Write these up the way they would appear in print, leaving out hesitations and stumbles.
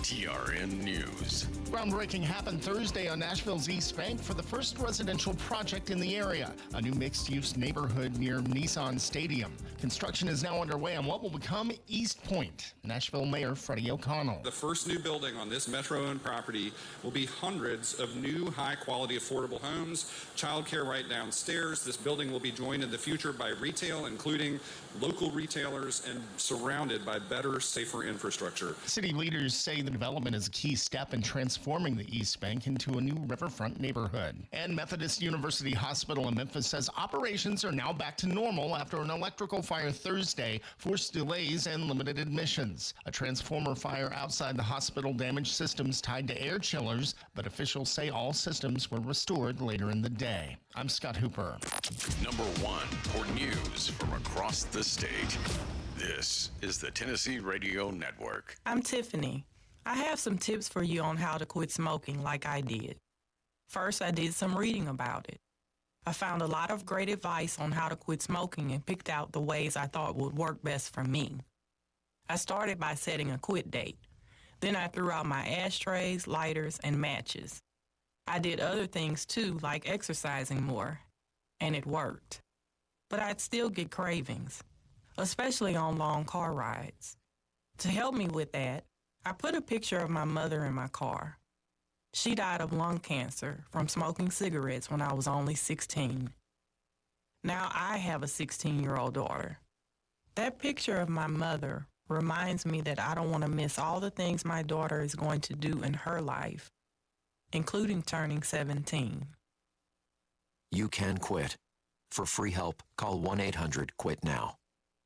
TRN News. Groundbreaking happened Thursday on Nashville's East Bank for the first residential project in the area, a new mixed-use neighborhood near Nissan Stadium. Construction is now underway on what will become East Point. Nashville Mayor Freddie O'Connell. The first new building on this Metro-owned property will be hundreds of new high-quality affordable homes, childcare right downstairs. This building will be joined in the future by retail, including local retailers, and surrounded by better, safer infrastructure. City leaders say the development is a key step in transforming the East Bank into a new riverfront neighborhood. And Methodist University Hospital in Memphis says operations are now back to normal after an electrical fire Thursday forced delays and limited admissions. A transformer fire outside the hospital damaged systems tied to air chillers, but officials say all systems were restored later in the day. I'm Scott Hooper. Number 1 for news from across the state. This is the Tennessee Radio Network. I'm Tiffany. I have some tips for you on how to quit smoking like I did. First, I did some reading about it. I found a lot of great advice on how to quit smoking and picked out the ways I thought would work best for me. I started by setting a quit date. Then I threw out my ashtrays, lighters, and matches. I did other things too, like exercising more, and it worked. But I'd still get cravings, especially on long car rides. To help me with that, I put a picture of my mother in my car. She died of lung cancer from smoking cigarettes when I was only 16. Now I have a 16-year-old daughter. That picture of my mother reminds me that I don't want to miss all the things my daughter is going to do in her life, including turning 17. You can quit. For free help, call 1-800-QUIT-NOW.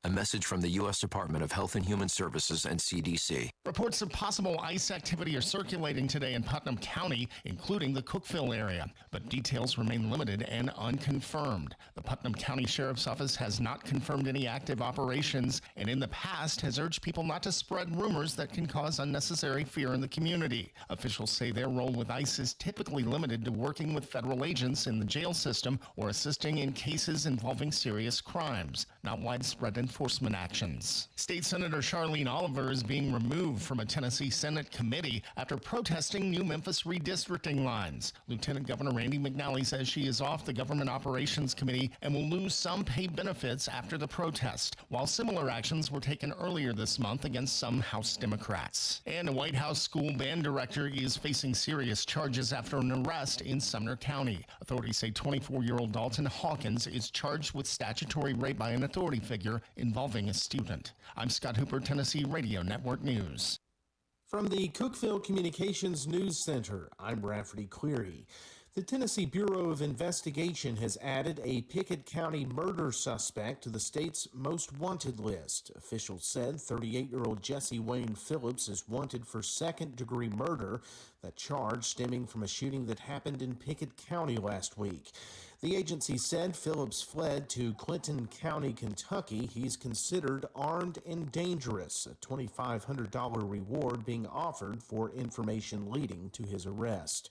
A message from the U.S. Department of Health and Human Services and CDC. Reports of possible ice activity are circulating today in Putnam County, including the Cookeville area, but details remain limited and unconfirmed. The Putnam County Sheriff's Office has not confirmed any active operations and in the past has urged people not to spread rumors that can cause unnecessary fear in the community. Officials say their role with ICE is typically limited to working with federal agents in the jail system or assisting in cases involving serious crimes, not widespread enforcement actions. State Senator Charlene Oliver is being removed from a Tennessee Senate committee after protesting new Memphis redistricting lines. Lieutenant Governor Randy McNally says she is off the Government Operations Committee and will lose some paid benefits after the protest, while similar actions were taken earlier this month against some House Democrats. And a White House school band director is facing serious charges after an arrest in Sumner County. Authorities say 24-year-old Dalton Hawkins is charged with statutory rape by an authority figure involving a student. I'm Scott Hooper, Tennessee Radio Network News. From the Cookeville Communications News Center, I'm Rafferty Cleary. The Tennessee Bureau of Investigation has added a Pickett County murder suspect to the state's most wanted list. Officials said 38-year-old Jesse Wayne Phillips is wanted for second-degree murder, that charge stemming from a shooting that happened in Pickett County last week. The agency said Phillips fled to Clinton County, Kentucky. He's considered armed and dangerous, a $2,500 reward being offered for information leading to his arrest.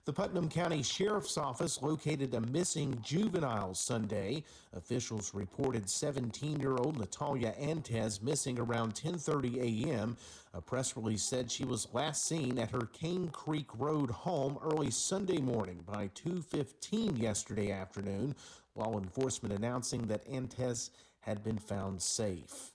The Putnam County Sheriff's Office located a missing juvenile Sunday. Officials reported 17-year-old Natalia Antez missing around 10:30 a.m. A press release said she was last seen at her Cane Creek Road home early Sunday morning by 2:15 yesterday afternoon, law enforcement announcing that Antez had been found safe.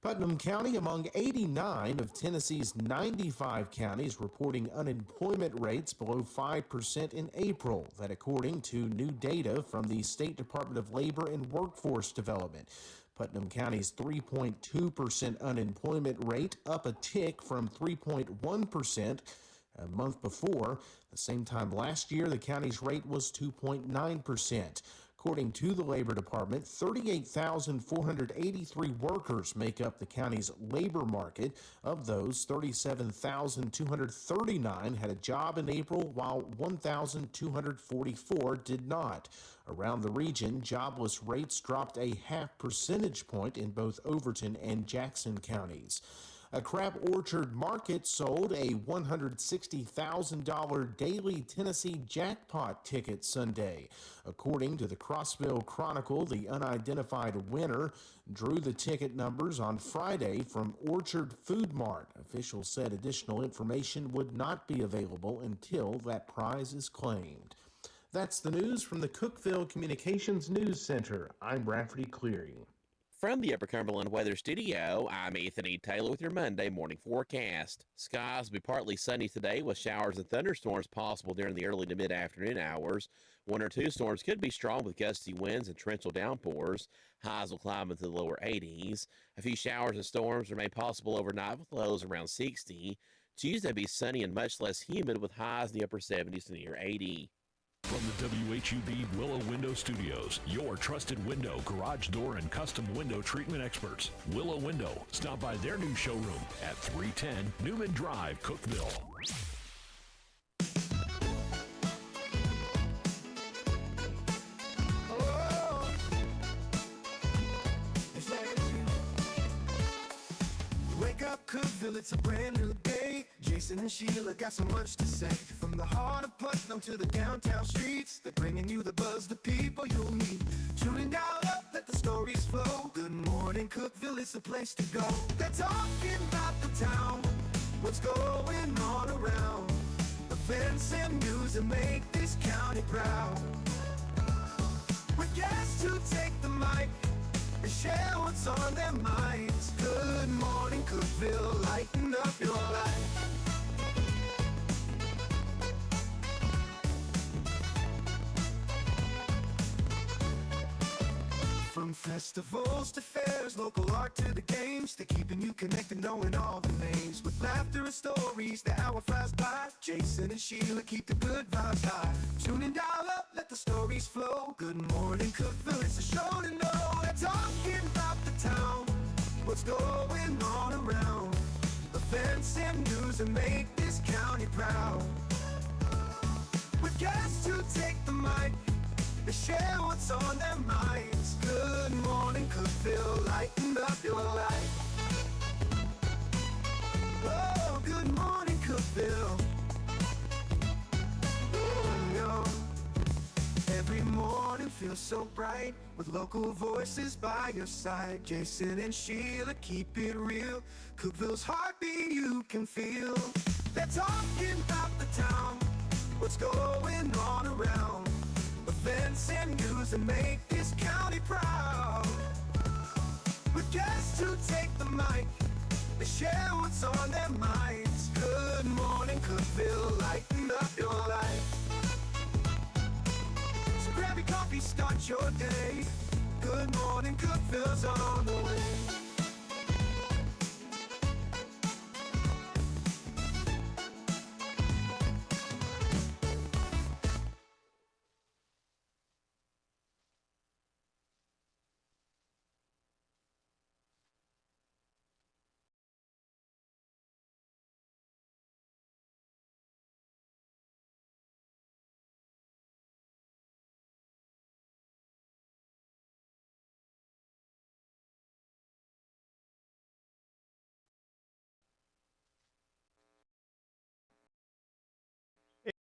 Putnam County among 89 of Tennessee's 95 counties reporting unemployment rates below 5% in April. That according to new data from the State Department of Labor and Workforce Development. Putnam County's 3.2% unemployment rate up a tick from 3.1% a month before. The same time last year, the county's rate was 2.9%. According to the Labor Department, 38,483 workers make up the county's labor market. Of those, 37,239 had a job in April, while 1,244 did not. Around the region, jobless rates dropped a half percentage point in both Overton and Jackson counties. A Crab Orchard Market sold a $160,000 daily Tennessee jackpot ticket Sunday. According to the Crossville Chronicle, the unidentified winner drew the ticket numbers on Friday from Orchard Food Mart. Officials said additional information would not be available until that prize is claimed. That's the news from the Cookeville Communications News Center. I'm Rafferty Cleary. From the Upper Cumberland Weather Studio, I'm Anthony Taylor with your Monday morning forecast. Skies will be partly sunny today with showers and thunderstorms possible during the early to mid-afternoon hours. One or two storms could be strong with gusty winds and torrential downpours. Highs will climb into the lower 80s. A few showers and storms remain possible overnight with lows around 60. Tuesday will be sunny and much less humid with highs in the upper 70s to near 80. From the WHUB Willow Window Studios, your trusted window, garage door, and custom window treatment experts. Willow Window. Stop by their new showroom at 310 Newman Drive, Cookeville. Wake up, Cookeville, it's a brand new day. Jason and Sheila got so much to say. From the heart of Putnam to the downtown streets, they're bringing you the buzz, the people you'll meet. Tuning dial up, let the stories flow. Good morning, Cookeville, it's the place to go. They're talking about the town, what's going on around. Events and news that make this county proud. With guests who take the mic and share what's on their minds. Good morning, Cookeville, lighten up your life. From festivals to fairs, local art to the games, they're keeping you connected, knowing all the names. With laughter and stories, the hour flies by. Jason and Sheila keep the good vibes high. Tune in, dial up, let the stories flow. Good morning, Cookeville, it's a show to know. They're talking about the town, what's going on around. Events and news that make this county proud. With guests who take the mic, they share what's on their minds. Good morning, Cookeville, lighten up your life. Oh, good morning, Cookeville. Oh, every morning feels so bright with local voices by your side. Jason and Sheila keep it real. Cookeville's heartbeat you can feel. They're talking about the town, what's going on around. Events and news that make this county proud. With guests who take the mic, they share what's on their minds. Good morning, Cookeville, lighten up your life. So grab your coffee, start your day. Good morning, Cookeville's on the way.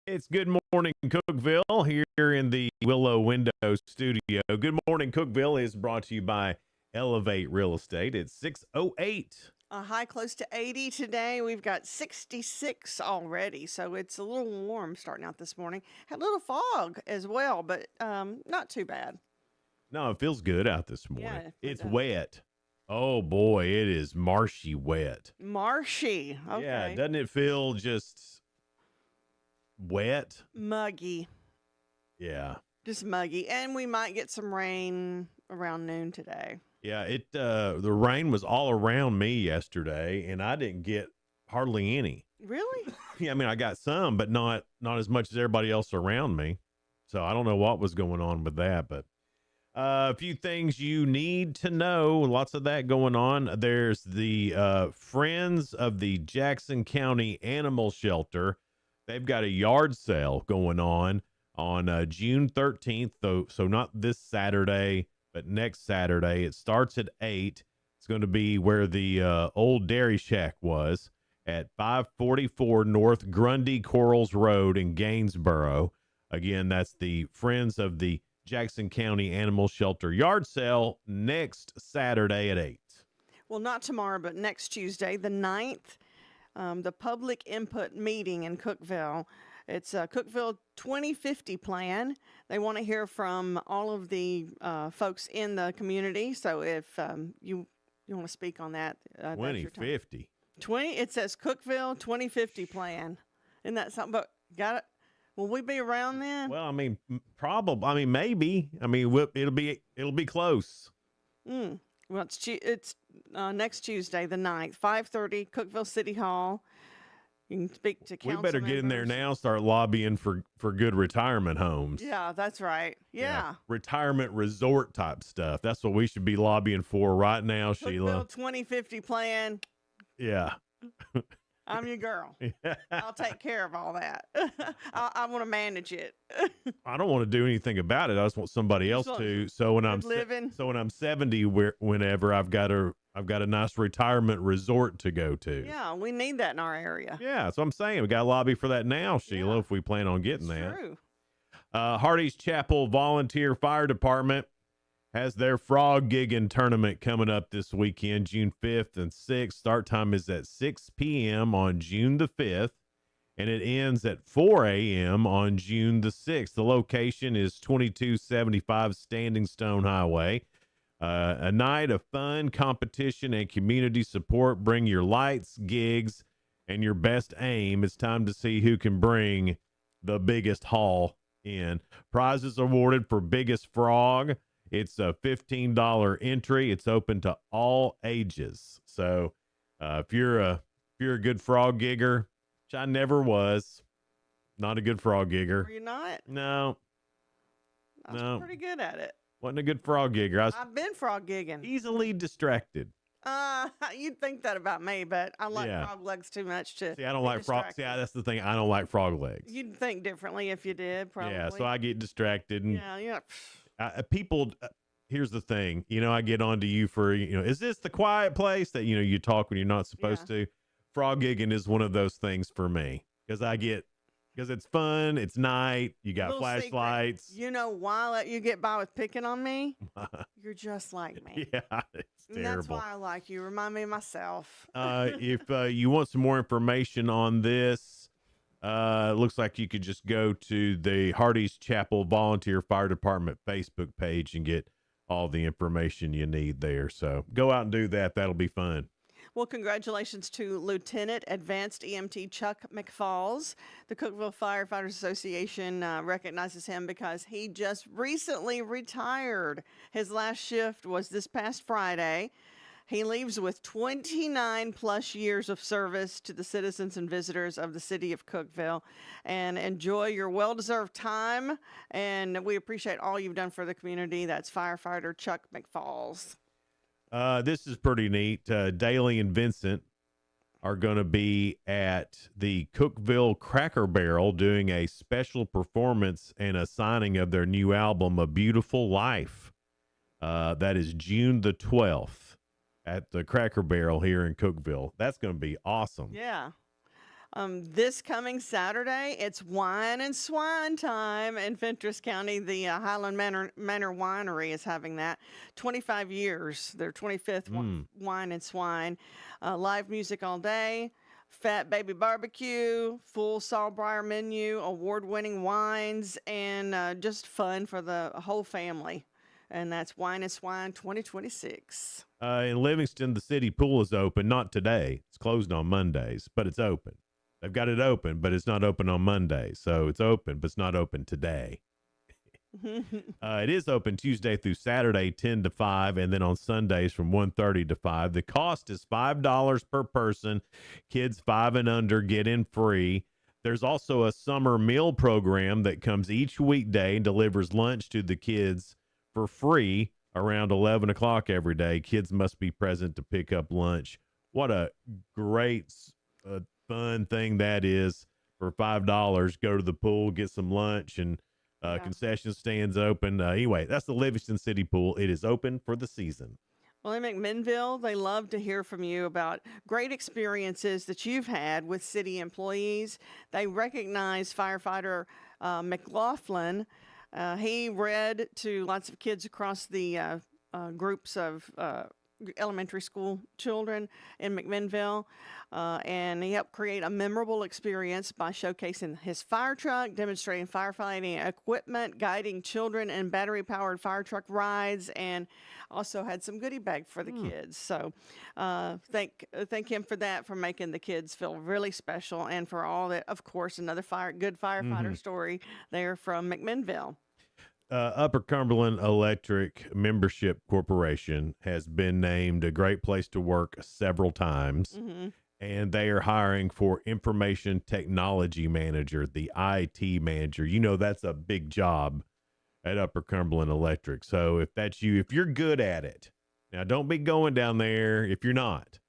It's Good Morning Cookeville here in the Willow Window Studio. Good Morning Cookeville is brought to you by Elevate Real Estate. It's 6:08. A high close to 80 today. We've got 66 already, so it's a little warm starting out this morning. Had a little fog as well, but not too bad. No, it feels good out this morning. Yeah, it's wet. Oh, boy, it is marshy wet. Marshy. Okay. Yeah, doesn't it feel just wet? Muggy. Yeah. Just muggy. And we might get some rain around noon today. Yeah, the rain was all around me yesterday, and I didn't get hardly any. Really? Yeah, I mean, I got some, but not as much as everybody else around me. So I don't know what was going on with that, but a few things you need to know. Lots of that going on. There's the Friends of the Jackson County Animal Shelter. They've got a yard sale going on June 13th, so not this Saturday, but next Saturday. It starts at 8. It's going to be where the old Dairy Shack was at 544 North Grundy Corals Road in Gainesboro. Again, that's the Friends of the Jackson County Animal Shelter yard sale next Saturday at 8. Well, not tomorrow, but next Tuesday, the 9th, the public input meeting in Cookeville. It's a Cookeville 2050 plan. They want to hear from all of the folks in the community. So if you want to speak on that, that's your time. 2050. 20. It says Cookeville 2050 plan. Isn't that something? But got it. Will we be around then? Well, I mean, probably. I mean, maybe. I mean, it'll be close. Well, it's next Tuesday, the 9th, 5:30, Cookeville City Hall. You can speak to council We better get in there members. now and start lobbying for good retirement homes. Yeah, that's right. Yeah. Retirement resort type stuff. That's what we should be lobbying for right now, Sheila. Cookeville 2050 plan. Yeah. I'm your girl. I'll take care of all that. I want to manage it. I don't want to do anything about it. I just want somebody else to. So when I'm living. So when I'm 70, whenever I've got a nice retirement resort to go to. Yeah, we need that in our area. Yeah, that's what I'm saying. We got to lobby for that now, Sheila, if we plan on getting that. True. Hardy's Chapel Volunteer Fire Department has their frog gigging tournament coming up this weekend, June 5th and 6th. Start time is at 6 p.m. on June the 5th, and it ends at 4 a.m. on June the 6th. The location is 2275 Standing Stone Highway. A night of fun, competition, and community support. Bring your lights, gigs, and your best aim. It's time to see who can bring the biggest haul in. Prizes awarded for biggest frog. It's a $15 entry. It's open to all ages. So if you're a good frog gigger, which I never was, not a good frog gigger. Are you not? No. I was pretty good at it. Wasn't a good frog gigger. I've been frog gigging. Easily distracted. You'd think that about me, but I like Yeah. frog legs too much to. See, I don't like frog. See, that's the thing. I don't like frog legs. You'd think differently if you did, probably. Yeah, so I get distracted. And Yeah. people, here's the thing. I get onto you for, is this the quiet place that, you talk when you're not supposed to? Frog gigging is one of those things for me because it's fun. It's night. You got Little flashlights. Secret. You know why I let you get by with picking on me? You're just like me. Yeah, it's And terrible. that's why I like you. Remind me of myself. If you want some more information on this, it looks like you could just go to the Hardy's Chapel Volunteer Fire Department Facebook page and get all the information you need there. So go out and do that. That'll be fun. Well, congratulations to Lieutenant Advanced EMT Chuck McFalls. The Cookeville Firefighters Association recognizes him because he just recently retired. His last shift was this past Friday. He leaves with 29 plus years of service to the citizens and visitors of the city of Cookeville. And enjoy your well-deserved time. And we appreciate all you've done for the community. That's firefighter Chuck McFalls. This is pretty neat. Daly and Vincent are going to be at the Cookeville Cracker Barrel doing a special performance and a signing of their new album, A Beautiful Life. That is June the 12th at the Cracker Barrel here in Cookeville. That's going to be awesome. Yeah. This coming Saturday, it's wine and swine time in Fentress County. The Highland Manor Winery is having that. 25 years, their 25th wine and swine. Live music all day, fat baby barbecue, full Sawbriar menu, award-winning wines, and just fun for the whole family. And that's Wine and Swine 2026. In Livingston, the city pool is open. Not today. It's closed on Mondays, but it's open. They've got it open, but it's not open on Monday. So it's open, but it's not open today. It is open Tuesday through Saturday, 10 to 5, and then on Sundays from 1:30 to 5. The cost is $5 per person. Kids 5 and under get in free. There's also a summer meal program that comes each weekday and delivers lunch to the kids for free around 11 o'clock every day. Kids must be present to pick up lunch. What a great fun thing that is. For $5, go to the pool, get some lunch, and concession stands open. Anyway, that's the Livingston City Pool. It is open for the season. Well, in McMinnville, they love to hear from you about great experiences that you've had with city employees. They recognize firefighter McLaughlin. He read to lots of kids across the groups of elementary school children in McMinnville, and he helped create a memorable experience by showcasing his fire truck, demonstrating firefighting equipment, guiding children in battery-powered fire truck rides, and also had some goodie bag for the kids. So thank him for that, for making the kids feel really special, and for all that. Of course, another good firefighter story there from McMinnville. Upper Cumberland Electric Membership Corporation has been named a great place to work several times, and they are hiring for information technology manager, the IT manager. You know, that's a big job at Upper Cumberland Electric. So if that's you, if you're good at it, now don't be going down there if you're not,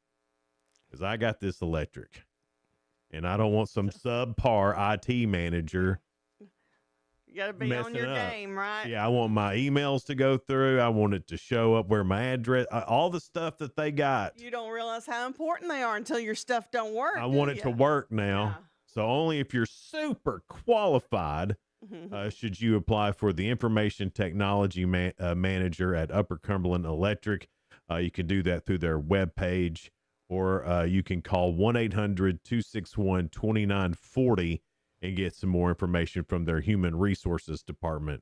because I got this electric, and I don't want some subpar IT manager. You got to be on your game, right? Yeah, I want my emails to go through. I want it to show up where my address, all the stuff that they got. You don't realize how important they are until your stuff don't work. I want it to work now. Yeah. So only if you're super qualified should you apply for the information technology manager at Upper Cumberland Electric. You can do that through their webpage, or you can call 1-800-261-2940 and get some more information from their human resources department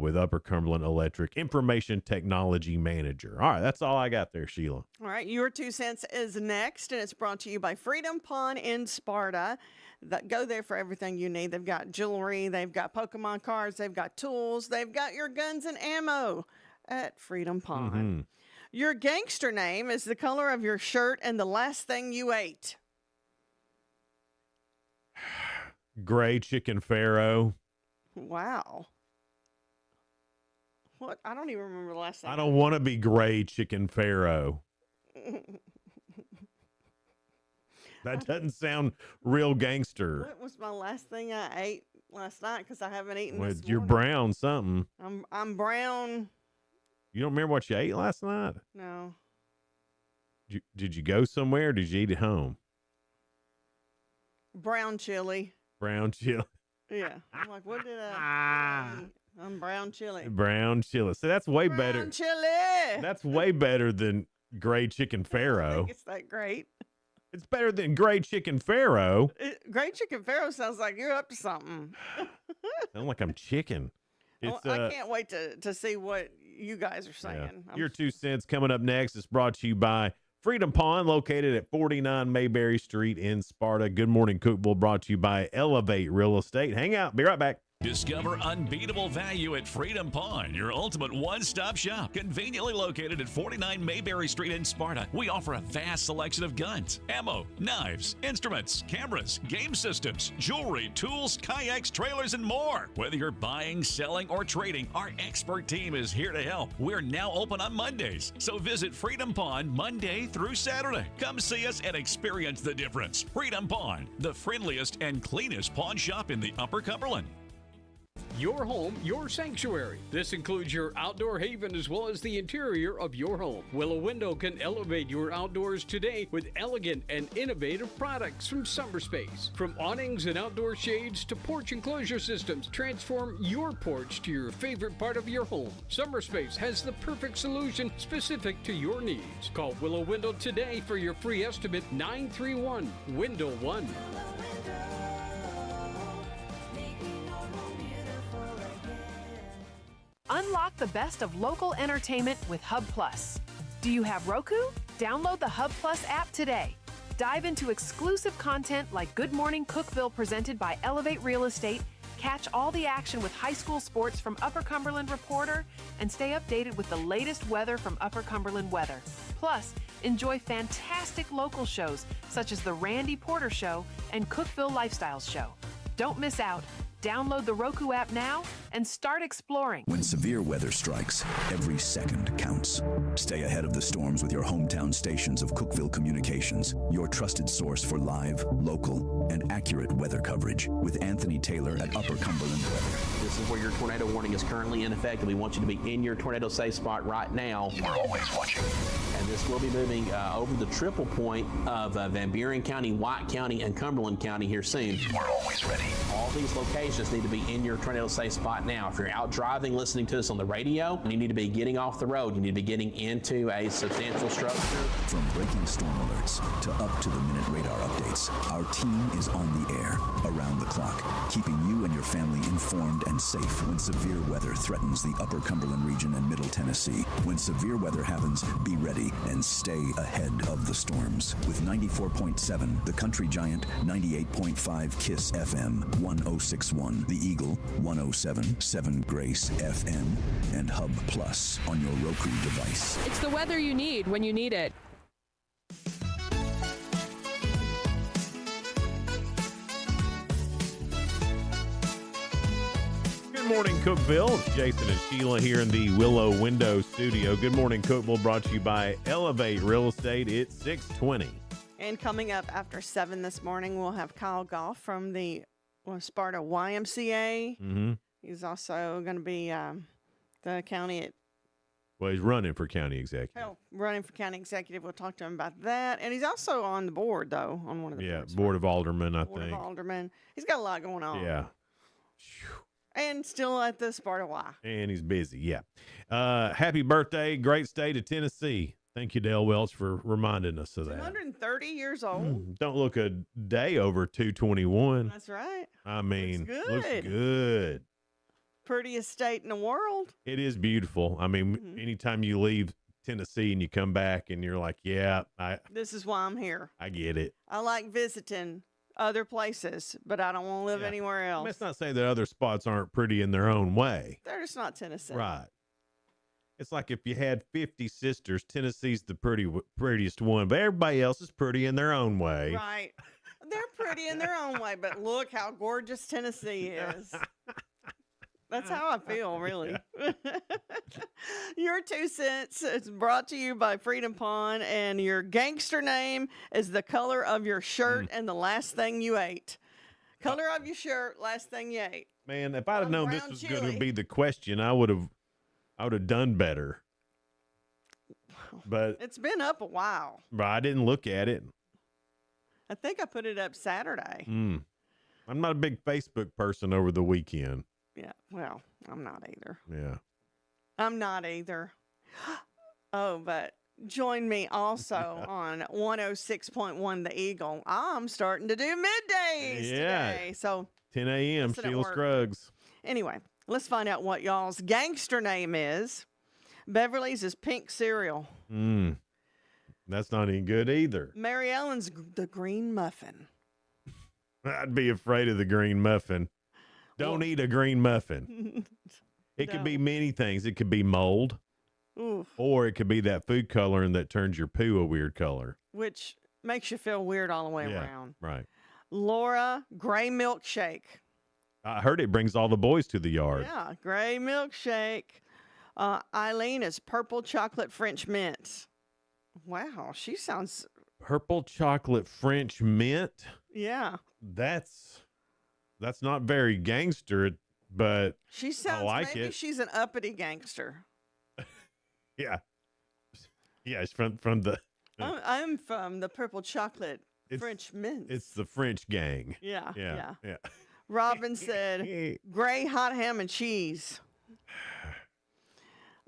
with Upper Cumberland Electric Information Technology Manager. All right, that's all I got there, Sheila. All right, your 2 cents is next, and it's brought to you by Freedom Pond in Sparta. Go there for everything you need. They've got jewelry, they've got Pokemon cards, they've got tools, they've got your guns and ammo at Freedom Pond. Your gangster name is the color of your shirt and the last thing you ate. Gray Chicken Pharaoh. Wow. What? I don't even remember the last time. I don't want to be Gray Chicken Pharaoh. That doesn't sound real gangster. What was my last thing I ate last night? Because I haven't eaten Well, this you're morning. brown something. I'm brown. You don't remember what you ate last night? No. Did you go somewhere, or did you eat at home? Brown chili. Brown chili. Yeah. I'm like, what did I eat? I'm brown chili. Brown chili. So that's way better. Brown chili. That's way better than Gray Chicken I Pharaoh. think it's that great. It's better than Gray Chicken Pharaoh. Great Chicken Pharaoh sounds like you're up to something. Sound like I'm chicken. It's, I can't wait to see what you guys are saying. Yeah. Your 2 cents coming up next is brought to you by Freedom Pond, located at 49 Mayberry Street in Sparta. Good Morning Cookeville, brought to you by Elevate Real Estate. Hang out. Be right back. Discover unbeatable value at Freedom Pond, your ultimate one-stop shop. Conveniently located at 49 Mayberry Street in Sparta, we offer a vast selection of guns, ammo, knives, instruments, cameras, game systems, jewelry, tools, kayaks, trailers, and more. Whether you're buying, selling, or trading, our expert team is here to help. We're now open on Mondays, so visit Freedom Pond Monday through Saturday. Come see us and experience the difference. Freedom Pond, the friendliest and cleanest pawn shop in the Upper Cumberland. Your home, your sanctuary. This includes your outdoor haven as well as the interior of your home. Willow Window can elevate your outdoors today with elegant and innovative products from Summerspace. From awnings and outdoor shades to porch enclosure systems, transform your porch to your favorite part of your home. Summerspace has the perfect solution specific to your needs. Call Willow Window today for your free estimate, 931-WINDOW-1. Unlock the best of local entertainment with Hub Plus. Do you have Roku? Download the Hub Plus app today. Dive into exclusive content like Good Morning Cookeville presented by Elevate Real Estate, catch all the action with high school sports from Upper Cumberland Reporter, and stay updated with the latest weather from Upper Cumberland Weather. Plus, enjoy fantastic local shows such as The Randy Porter Show and Cookeville Lifestyles Show. Don't miss out. Download the Roku app now and start exploring. When severe weather strikes, every second counts. Stay ahead of the storms with your hometown stations of Cookeville Communications, your trusted source for live, local, and accurate weather coverage with Anthony Taylor at Upper Cumberland Weather. This is where your tornado warning is currently in effect, and we want you to be in your tornado safe spot right now. We're always watching. And this will be moving over the triple point of Van Buren County, White County, and Cumberland County here soon. We're always ready. All these locations need to be in your tornado safe spot now. If you're out driving, listening to us on the radio, you need to be getting off the road. You need to be getting into a substantial structure. From breaking storm alerts to up-to-the-minute radar updates, our team is on the air, around the clock, keeping you and your family informed and safe when severe weather threatens the Upper Cumberland region and Middle Tennessee. When severe weather happens, be ready and stay ahead of the storms. With 94.7, the Country Giant, 98.5 KISS FM, 106.1 The Eagle, 107.7 Grace FM, and Hub Plus on your Roku device. It's the weather you need when you need it. Good morning, Cookeville. It's Jason and Sheila here in the Willow Window Studio. Good morning, Cookeville, brought to you by Elevate Real Estate. It's 6:20. And coming up after 7 this morning, we'll have Kyle Goff from the Sparta YMCA. Mm-hmm. He's also going to be the county Well, he's running for county executive. running for county executive. We'll talk to him about that. And he's also on the board, though, on one of the boards. Board of Aldermen, I Board think. of Aldermen. He's got a lot going on. Yeah. And still at the Sparta Y. And he's busy, yeah. Happy birthday, great state of Tennessee. Thank you, Dale Welch, for reminding us of that. 230 years old. Don't look a day over 221. That's right. I mean, Looks good. good. Prettiest state in the world. It is beautiful. I mean, anytime you leave Tennessee and you come back and you're like, yeah, This is why I'm here. I get it. I like visiting other places, but I don't want to live anywhere else. Let's not say that other spots aren't pretty in their own way. They're just not Tennessee. Right. It's like if you had 50 sisters, Tennessee's the prettiest one, but everybody else is pretty in their own way. Right. They're pretty in their own way, but look how gorgeous Tennessee is. That's how I feel, really. Your 2 cents is brought to you by Freedom Pond, and your gangster name is the color of your shirt and the last thing you ate. Color of your shirt, last thing you ate. Man, if I'd have known this brown was chili. going to be the question, I would have done better. But It's been up a while. I didn't look at it. I think I put it up Saturday. I'm not a big Facebook person over the weekend. Yeah, well, I'm not either. Yeah. I'm not either. Oh, but join me also on 106.1 The Eagle. I'm starting to do middays today. So 10 a.m. listen at Sheila work. Scruggs. Anyway, let's find out what y'all's gangster name is. Beverly's is pink cereal. That's not any good either. Mary Ellen's the green muffin. I'd be afraid of the green muffin. Don't eat a green muffin. It could be many things. It could be mold. Oof. Or it could be that food coloring that turns your poo a weird color. Which makes you feel weird all the way around. Right. Laura, gray milkshake. I heard it brings all the boys to the yard. Yeah, gray milkshake. Eileen is purple chocolate French mint. Wow, she sounds. Purple chocolate French mint. Yeah. That's not very gangster, but She sounds I like maybe it. she's an uppity gangster. Yeah. Yeah, it's from the. I'm from the purple chocolate French mint. It's the French gang. Yeah. Yeah. Robin said gray hot ham and cheese.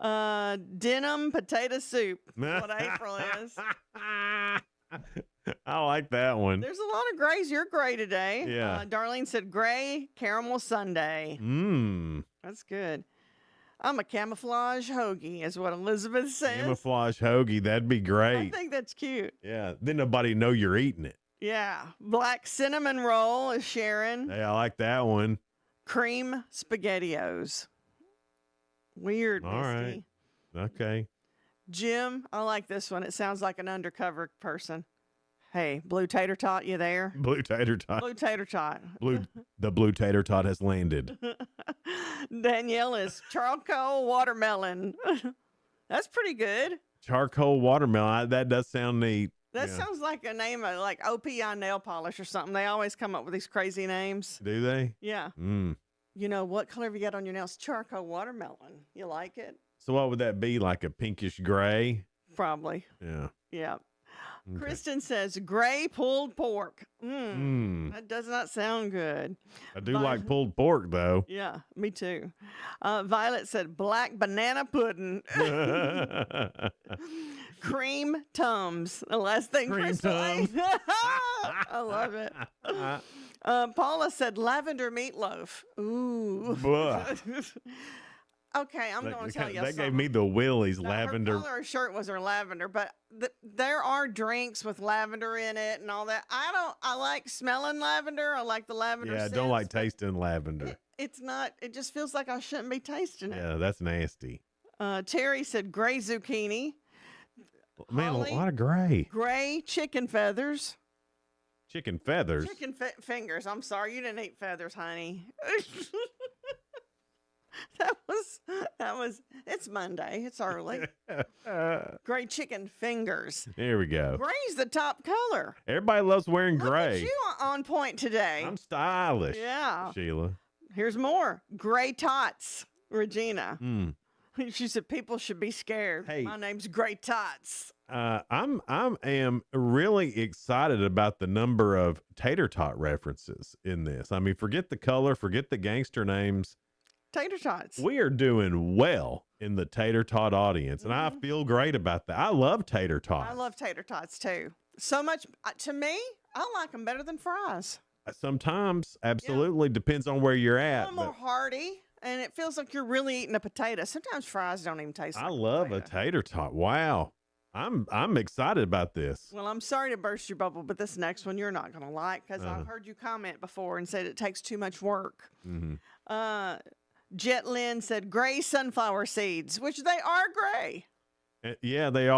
Denim potato soup. What April is. I like that one. There's a lot of grays. You're gray today. Yeah. Darlene said gray caramel sundae. That's good. I'm a camouflage hoagie, is what Elizabeth says. Camouflage hoagie. That'd be great. I think that's cute. Yeah. Then nobody know you're eating it. Yeah. Black cinnamon roll is Sharon. Hey, I like that one. Cream SpaghettiOs. Weird, All right. Misty. Okay. Jim, I like this one. It sounds like an undercover person. Hey, Blue Tater Tot, you there? Blue tater tot. Blue Tater Tot. The blue tater tot has landed. Danielle is charcoal watermelon. That's pretty good. Charcoal watermelon. That does sound neat. That sounds like a name of like OPI nail polish or something. They always come up with these crazy names. Do they? Yeah. Mm. You know, what color have you got on your nails? Charcoal watermelon. You like it? So what would that be? Like a pinkish gray? Probably. Yeah. Yeah. Okay. Kristen says gray pulled pork. That does not sound good. I do like pulled pork though. Yeah, me too. Violet said black banana pudding. Cream Tums. The last thing Cream Crystal ate. I love it. Paula said lavender meatloaf. Ooh. Okay, I'm going to tell you that something. gave me the willies. Now, Lavender. Her color of shirt was her lavender, but there are drinks with lavender in it and all that. I like smelling lavender. I like the lavender Yeah, I scents, don't like tasting lavender. It's not, it just feels like I shouldn't be tasting it. Yeah, that's nasty. Terry said gray zucchini. Man, Holly, a lot of gray. Gray chicken feathers. Chicken feathers. Chicken fingers. I'm sorry, you didn't eat feathers, honey. That was, it's Monday. It's early. Gray chicken fingers. There we go. Gray's the top color. Everybody loves wearing Look gray. at you on point today. I'm stylish. Yeah. Sheila. Here's more. Gray tots. Regina. Mm. She said people should be scared. Hey. My name's Gray Tots. I am really excited about the number of tater tot references in this. I mean, forget the color, forget the gangster names. Tater tots. We are doing well in the tater tot audience, and I feel great about that. I love tater tots. I love tater tots too. So much, to me, I like them better than fries. Sometimes, absolutely, depends on where you're at. A little more hearty, and it feels like you're really eating a potato. Sometimes fries don't even taste like I love a tater tot. Wow. I'm excited about this. Well, I'm sorry to burst your bubble, but this next one you're not going to like because I've heard you comment before and said it takes too much work. Mm-hmm. Jet Lynn said gray sunflower seeds, which they are gray. Yeah, they're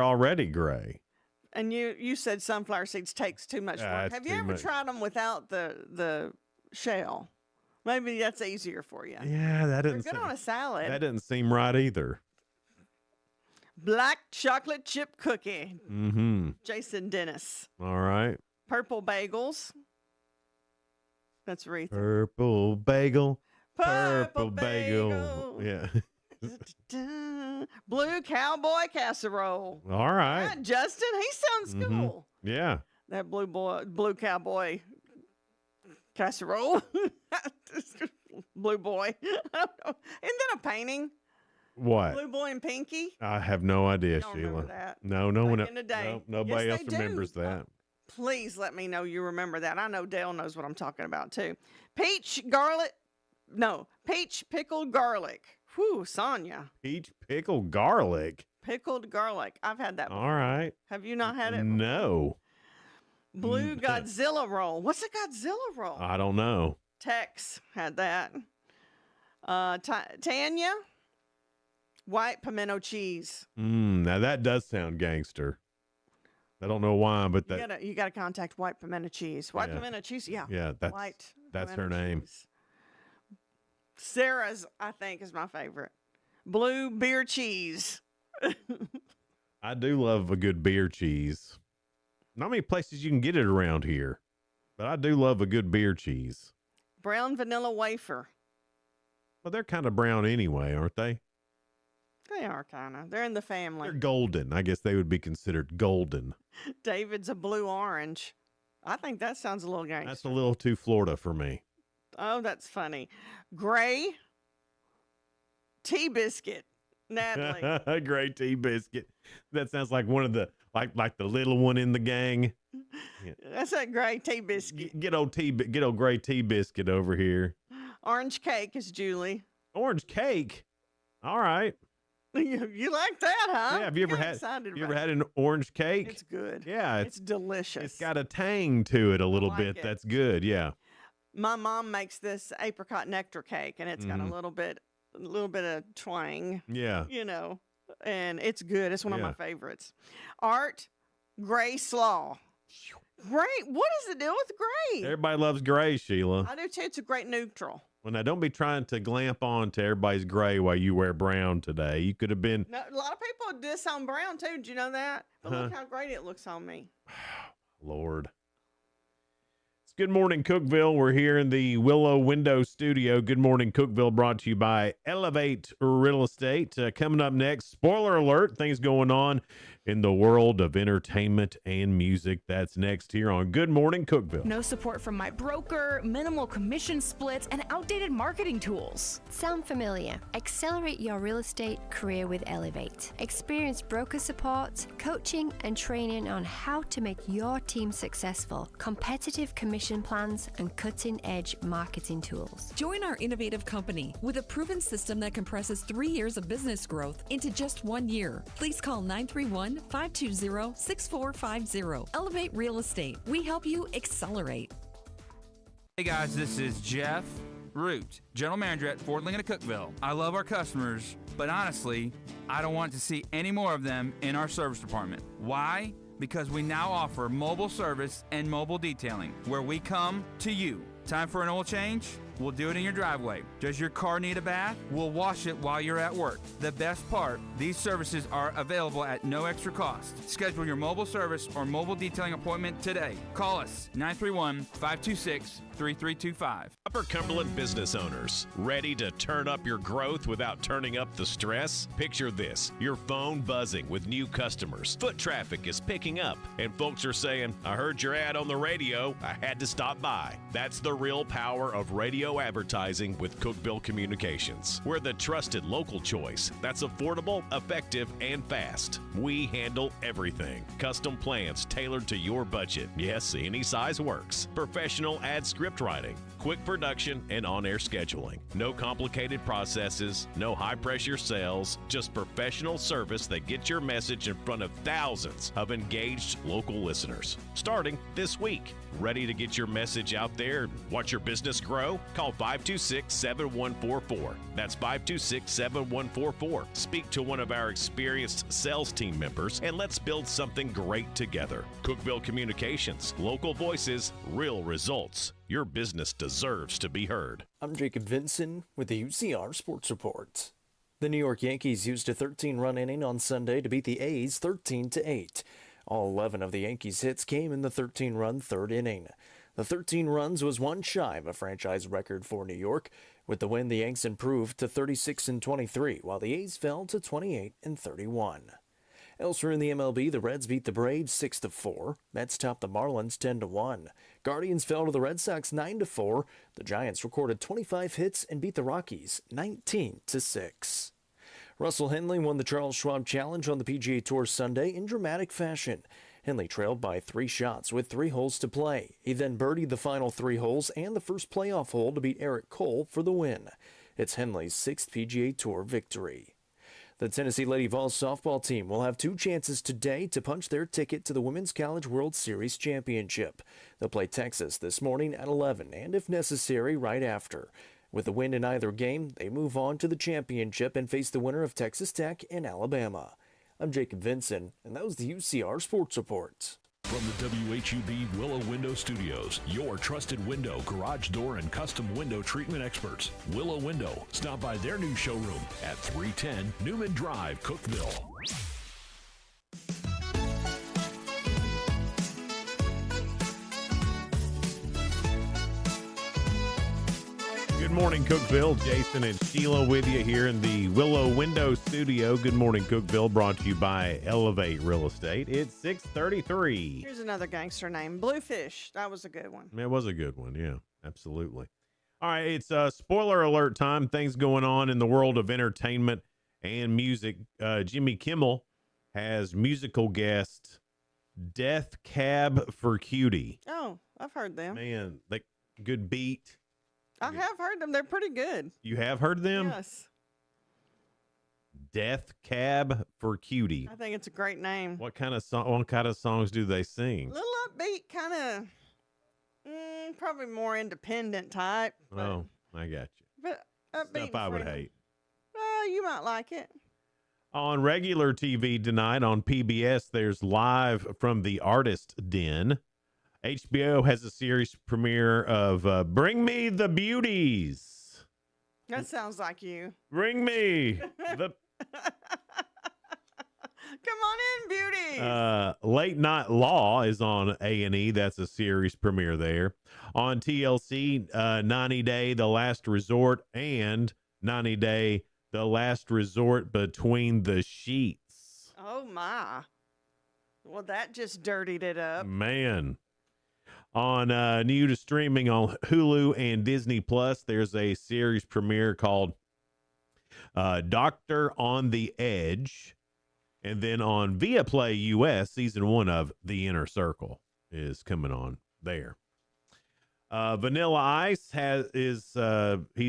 already gray. And you said sunflower seeds takes too much work. Have you ever tried them without the shell? Maybe that's easier for you. Yeah, that They're didn't good on a salad. That didn't seem right either. Black chocolate chip cookie. Mm-hmm. Jason Dennis. All right. Purple bagels. That's Reese. Purple bagel. Purple bagel. Yeah. Blue cowboy casserole. All right. Yeah, Justin, he sounds cool. Yeah. That blue cowboy casserole. Blue boy. I don't know. Isn't that a painting? What? Blue boy and Pinky? I have no idea, Don't Sheila. remember that. No one. Back in the day. Nobody Yes, else they do. remembers that. Please let me know you remember that. I know Dale knows what I'm talking about too. Peach pickled garlic. Whew, Sonia. Peach pickled garlic. Pickled garlic. I've had that before. All right. Have you not had it? No. Blue Godzilla roll. What's a Godzilla roll? I don't know. Tex had that. Tanya, white pimento cheese. Now that does sound gangster. I don't know why, but that You gotta contact white pimento cheese. White pimento cheese, yeah. Yeah, that's her name. Cheese. Sarah's, I think, is my favorite. Blue beer cheese. I do love a good beer cheese. Not many places you can get it around here, but I do love a good beer cheese. Brown vanilla wafer. Well, they're kind of brown anyway, aren't they? They are kind of. They're in the family. They're golden. I guess they would be considered golden. David's a blue orange. I think that sounds a little gangster. That's a little too Florida for me. Oh, that's funny. Gray tea biscuit. Natalie. Gray tea biscuit. That sounds like one of the like the little one in the gang. Yeah. That's a gray tea biscuit. Get old gray tea biscuit over here. Orange cake is Julie. Orange cake. All right. You like that, huh? Yeah. Have you ever had an orange cake? It's good. Yeah. It's delicious. It's got a tang to it a little bit. it. That's good. Yeah. My mom makes this apricot nectar cake, and it's got a little bit of twang. Yeah. You know, and it's good. It's one of my favorites. Art, gray slaw. Great. What is the deal with gray? Everybody loves gray, Sheila. I do too. It's a great neutral. Well, now don't be trying to glamp on to everybody's gray while you wear brown today. You could have been. No, a lot of people do this on brown too. Did you know that? But look how great it looks on me. Lord. It's Good Morning Cookeville. We're here in the Willow Window Studio. Good Morning Cookeville brought to you by Elevate Real Estate. Coming up next, spoiler alert, things going on in the world of entertainment and music. That's next here on Good Morning Cookeville. No support from my broker, minimal commission splits, and outdated marketing tools. Sound familiar? Accelerate your real estate career with Elevate. Experience broker support, coaching, and training on how to make your team successful, competitive commission plans, and cutting-edge marketing tools. Join our innovative company with a proven system that compresses 3 years of business growth into just 1 year. Please call 931-520-6450. Elevate Real Estate. We help you accelerate. Hey guys, this is Jeff Root, General Manager at Ford Lincoln of Cookeville. I love our customers, but honestly, I don't want to see any more of them in our service department. Why? Because we now offer mobile service and mobile detailing, where we come to you. Time for an oil change? We'll do it in your driveway. Does your car need a bath? We'll wash it while you're at work. The best part, these services are available at no extra cost. Schedule your mobile service or mobile detailing appointment today. Call us 931-526-3325. Upper Cumberland business owners, ready to turn up your growth without turning up the stress? Picture this, your phone buzzing with new customers. Foot traffic is picking up, and folks are saying, I heard your ad on the radio, I had to stop by. That's the real power of radio advertising with Cookeville Communications. We're the trusted local choice that's affordable, effective, and fast. We handle everything. Custom plans tailored to your budget. Yes, any size works. Professional ad script writing, quick production, and on-air scheduling. No complicated processes, no high-pressure sales, just professional service that gets your message in front of thousands of engaged local listeners. Starting this week. Ready to get your message out there and watch your business grow? Call 526-7144. That's 526-7144. Speak to one of our experienced sales team members and let's build something great together. Cookeville Communications, local voices, real results. Your business deserves to be heard. I'm Jacob Vinson with the UCR Sports Report. The New York Yankees used a 13-run inning on Sunday to beat the A's 13-8. All 11 of the Yankees' hits came in the 13-run third inning. The 13 runs was one shy of a franchise record for New York. With the win, the Yanks improved to 36-23, while the A's fell to 28-31. Elsewhere in the MLB, the Reds beat the Braves 6-4. Mets topped the Marlins 10-1. Guardians fell to the Red Sox 9-4. The Giants recorded 25 hits and beat the Rockies 19-6. Russell Henley won the Charles Schwab Challenge on the PGA Tour Sunday in dramatic fashion. Henley trailed by 3 shots with 3 holes to play. He then birdied the final 3 holes and the first playoff hole to beat Eric Cole for the win. It's Henley's 6th PGA Tour victory. The Tennessee Lady Vols softball team will have 2 chances today to punch their ticket to the Women's College World Series Championship. They'll play Texas this morning at 11 and, if necessary, right after. With a win in either game, they move on to the championship and face the winner of Texas Tech and Alabama. I'm Jacob Vinson, and that was the UCR Sports Report. From the WHUB Willow Window Studios, your trusted window, garage door, and custom window treatment experts. Willow Window. Stop by their new showroom at 310 Newman Drive, Cookeville. Good morning, Cookeville. Jason and Sheila with you here in the Willow Window Studio. Good morning, Cookeville, brought to you by Elevate Real Estate. It's 6:33. Here's another gangster name, Bluefish. That was a good one. It was a good one, yeah, absolutely. All right, it's spoiler alert time. Things going on in the world of entertainment and music. Jimmy Kimmel has musical guest Death Cab for Cutie. Oh, I've heard them. Man, like good beat. I have heard them. They're pretty good. You have heard them? Yes. Death Cab for Cutie. I think it's a great name. What kind of songs do they sing? A little upbeat, kind of, probably more independent type. Oh, I got you. But upbeat. Stuff I would hate. You might like it. On regular TV tonight on PBS, there's Live from the Artist Den. HBO has a series premiere of Bring Me the Beauties. That sounds like you. Bring me the Come on in, beauty. Late Night Law is on A&E. That's a series premiere there. On TLC, 90 Day, The Last Resort, and 90 Day, The Last Resort Between the Sheets. Oh, my. Well, that just dirtied it up. Man. On new to streaming on Hulu and Disney Plus, there's a series premiere called Doctor on the Edge. And then on Viaplay US, season 1 of The Inner Circle is coming on there. Vanilla Ice he's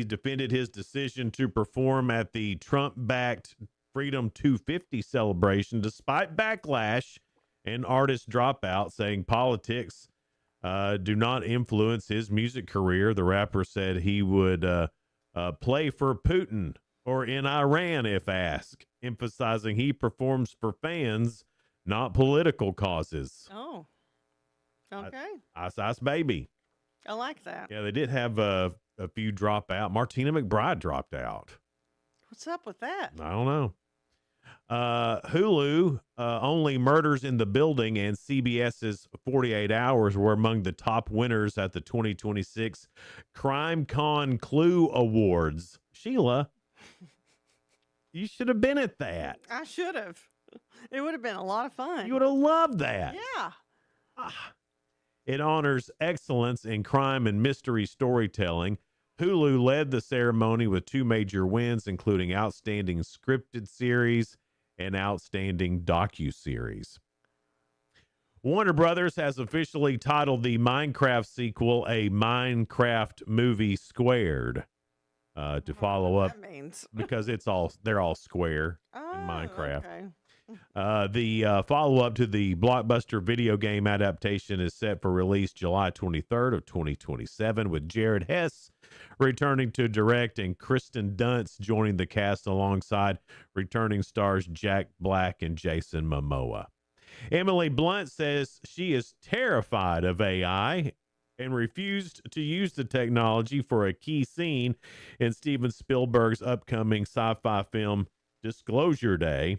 defended his decision to perform at the Trump-backed Freedom 250 celebration despite backlash and artist dropout, saying politics do not influence his music career. The rapper said he would play for Putin or in Iran if asked, emphasizing he performs for fans, not political causes. Oh, okay. Ice Baby. I like that. Yeah, they did have a few drop out. Martina McBride dropped out. What's up with that? I don't know. Hulu, Only Murders in the Building, and CBS's 48 Hours were among the top winners at the 2026 Crime Con Clue Awards. Sheila, you should have been at that. I should have. It would have been a lot of fun. You would have loved that. Yeah. It honors excellence in crime and mystery storytelling. Hulu led the ceremony with 2 major wins, including Outstanding Scripted Series and Outstanding Docuseries. Warner Brothers has officially titled the Minecraft sequel a Minecraft Movie Squared to follow up That means. because they're all square in Minecraft. Okay. The follow-up to the blockbuster video game adaptation is set for release July 23rd of 2027, with Jared Hess returning to direct and Kristen Dunst joining the cast alongside returning stars Jack Black and Jason Momoa. Emily Blunt says she is terrified of AI and refused to use the technology for a key scene in Steven Spielberg's upcoming sci-fi film Disclosure Day.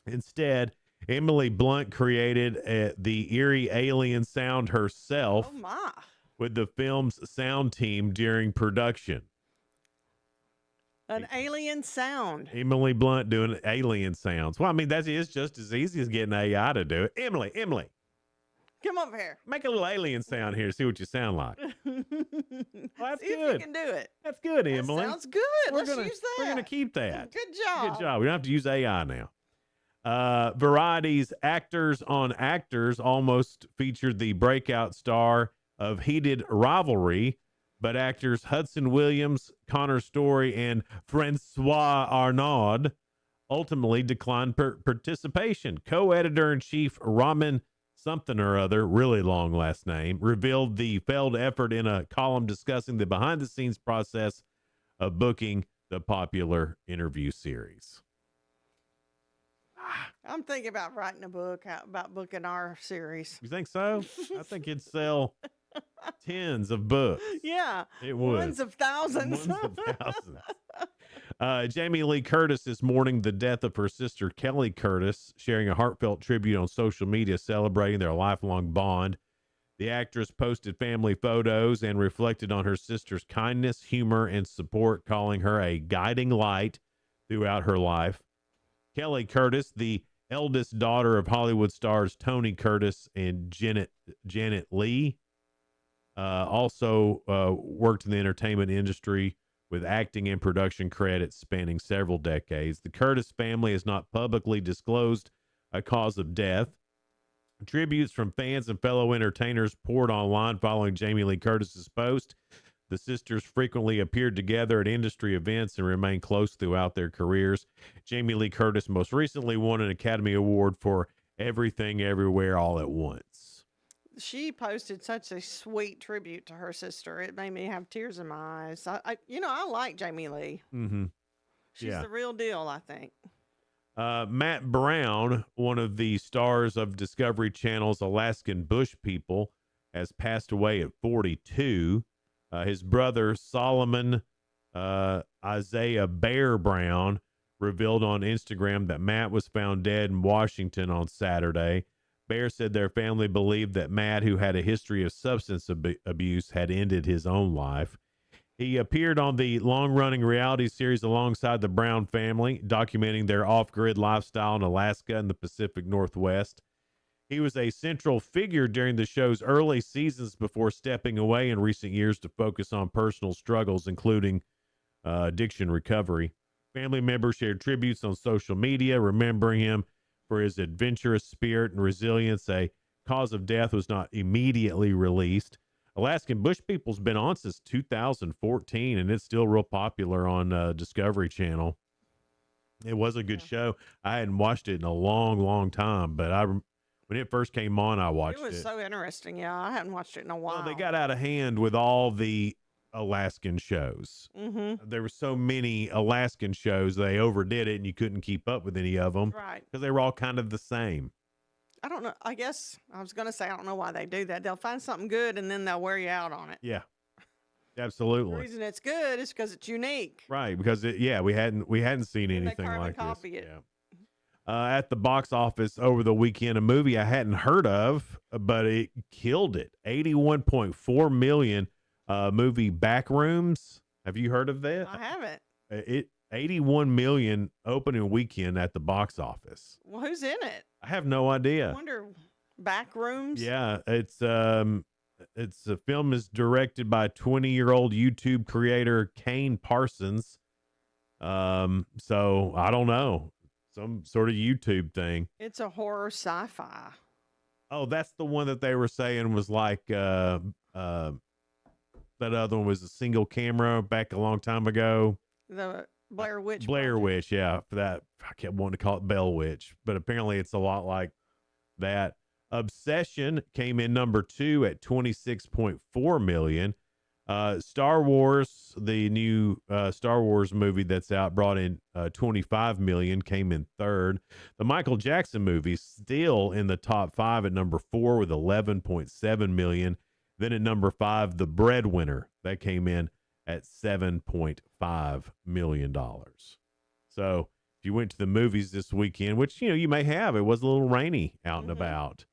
Instead, Emily Blunt created the eerie alien sound herself with the film's sound team during production. An alien sound. Emily Blunt doing alien sounds. Well, I mean, that is just as easy as getting AI to do it. Emily, Come over here. make a little alien sound here. See what you sound like. Well, that's See if good. you can do it. That's good, That Emily. sounds good. Let's use that. We're gonna keep that. Good job. Good job. We don't have to use AI now. Variety's Actors on Actors almost featured the breakout star of Heated Rivalry, but actors Hudson Williams, Connor Story, and Francois Arnaud ultimately declined participation. Co-editor-in-chief Raman something or other, really long last name, revealed the failed effort in a column discussing the behind-the-scenes process of booking the popular interview series. I'm thinking about writing a book about booking our series. You think so? I think it'd sell tens of books. Yeah. It would. Ones of thousands. Ones of thousands. Jamie Lee Curtis is mourning the death of her sister, Kelly Curtis, sharing a heartfelt tribute on social media celebrating their lifelong bond. The actress posted family photos and reflected on her sister's kindness, humor, and support, calling her a guiding light throughout her life. Kelly Curtis, the eldest daughter of Hollywood stars Tony Curtis and Janet Leigh, also worked in the entertainment industry with acting and production credits spanning several decades. The Curtis family has not publicly disclosed a cause of death. Tributes from fans and fellow entertainers poured online following Jamie Lee Curtis's post. The sisters frequently appeared together at industry events and remained close throughout their careers. Jamie Lee Curtis most recently won an Academy Award for Everything Everywhere All at Once. She posted such a sweet tribute to her sister. It made me have tears in my eyes. I like Jamie Lee. Mm-hmm. She's the real deal, I think. Matt Brown, one of the stars of Discovery Channel's Alaskan Bush People, has passed away at 42. His brother, Solomon Isaiah Bear Brown, revealed on Instagram that Matt was found dead in Washington on Saturday. Bear said their family believed that Matt, who had a history of substance abuse, had ended his own life. He appeared on the long-running reality series alongside the Brown family, documenting their off-grid lifestyle in Alaska and the Pacific Northwest. He was a central figure during the show's early seasons before stepping away in recent years to focus on personal struggles, including addiction recovery. Family members shared tributes on social media, remembering him for his adventurous spirit and resilience. A cause of death was not immediately released. Alaskan Bush People's been on since 2014, and it's still real popular on Discovery Channel. It was a good show. I hadn't watched it in a long, long time, but when it first came on, I watched it. It was so interesting. Yeah, I hadn't watched it in a while. Well, they got out of hand with all the Alaskan shows. Mm-hmm. There were so many Alaskan shows, they overdid it, and you couldn't keep up with any of them. Right. Because they were all kind of the same. I don't know. I guess I was going to say, I don't know why they do that. They'll find something good and then they'll wear you out on it. Yeah. The Absolutely. reason it's good is because it's unique. Right, because we hadn't seen And they anything carbon like this. copy it. Yeah. At the box office over the weekend, a movie I hadn't heard of, but it killed it. 81.4 million. Movie Backrooms. Have you heard of that? I haven't. It 81 million opening weekend at the box office. Well, who's in it? I have no idea. I wonder, back rooms? Yeah, it's a film is directed by 20-year-old YouTube creator Kane Parsons. So I don't know, some sort of YouTube thing. It's a horror sci-fi. Oh, that's the one that they were saying was like that other one was a single camera back a long time ago. The Blair Witch. Blair Witch, yeah. For that, I kept wanting to call it Bell Witch, but apparently it's a lot like that. Obsession came in number 2 at 26.4 million. Star Wars, the new Star Wars movie that's out, brought in 25 million, came in third. The Michael Jackson movie still in the top 5 at number 4 with 11.7 million. Then at number 5, The Breadwinner, that came in at $7.5 million. So if you went to the movies this weekend, which, you may have, it was a little rainy out and about.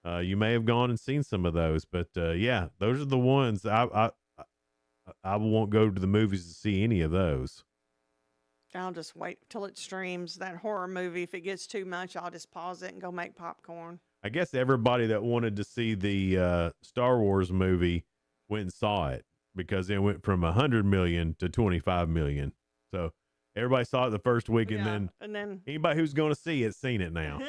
You may have gone and seen some of those, but yeah, those are the ones I won't go to the movies to see any of those. I'll just wait till it streams. That horror movie, if it gets too much, I'll just pause it and go make popcorn. I guess everybody that wanted to see the Star Wars movie went and saw it because it went from 100 million to 25 million. So everybody saw it the first week, and then anybody who's going to see it seen it now.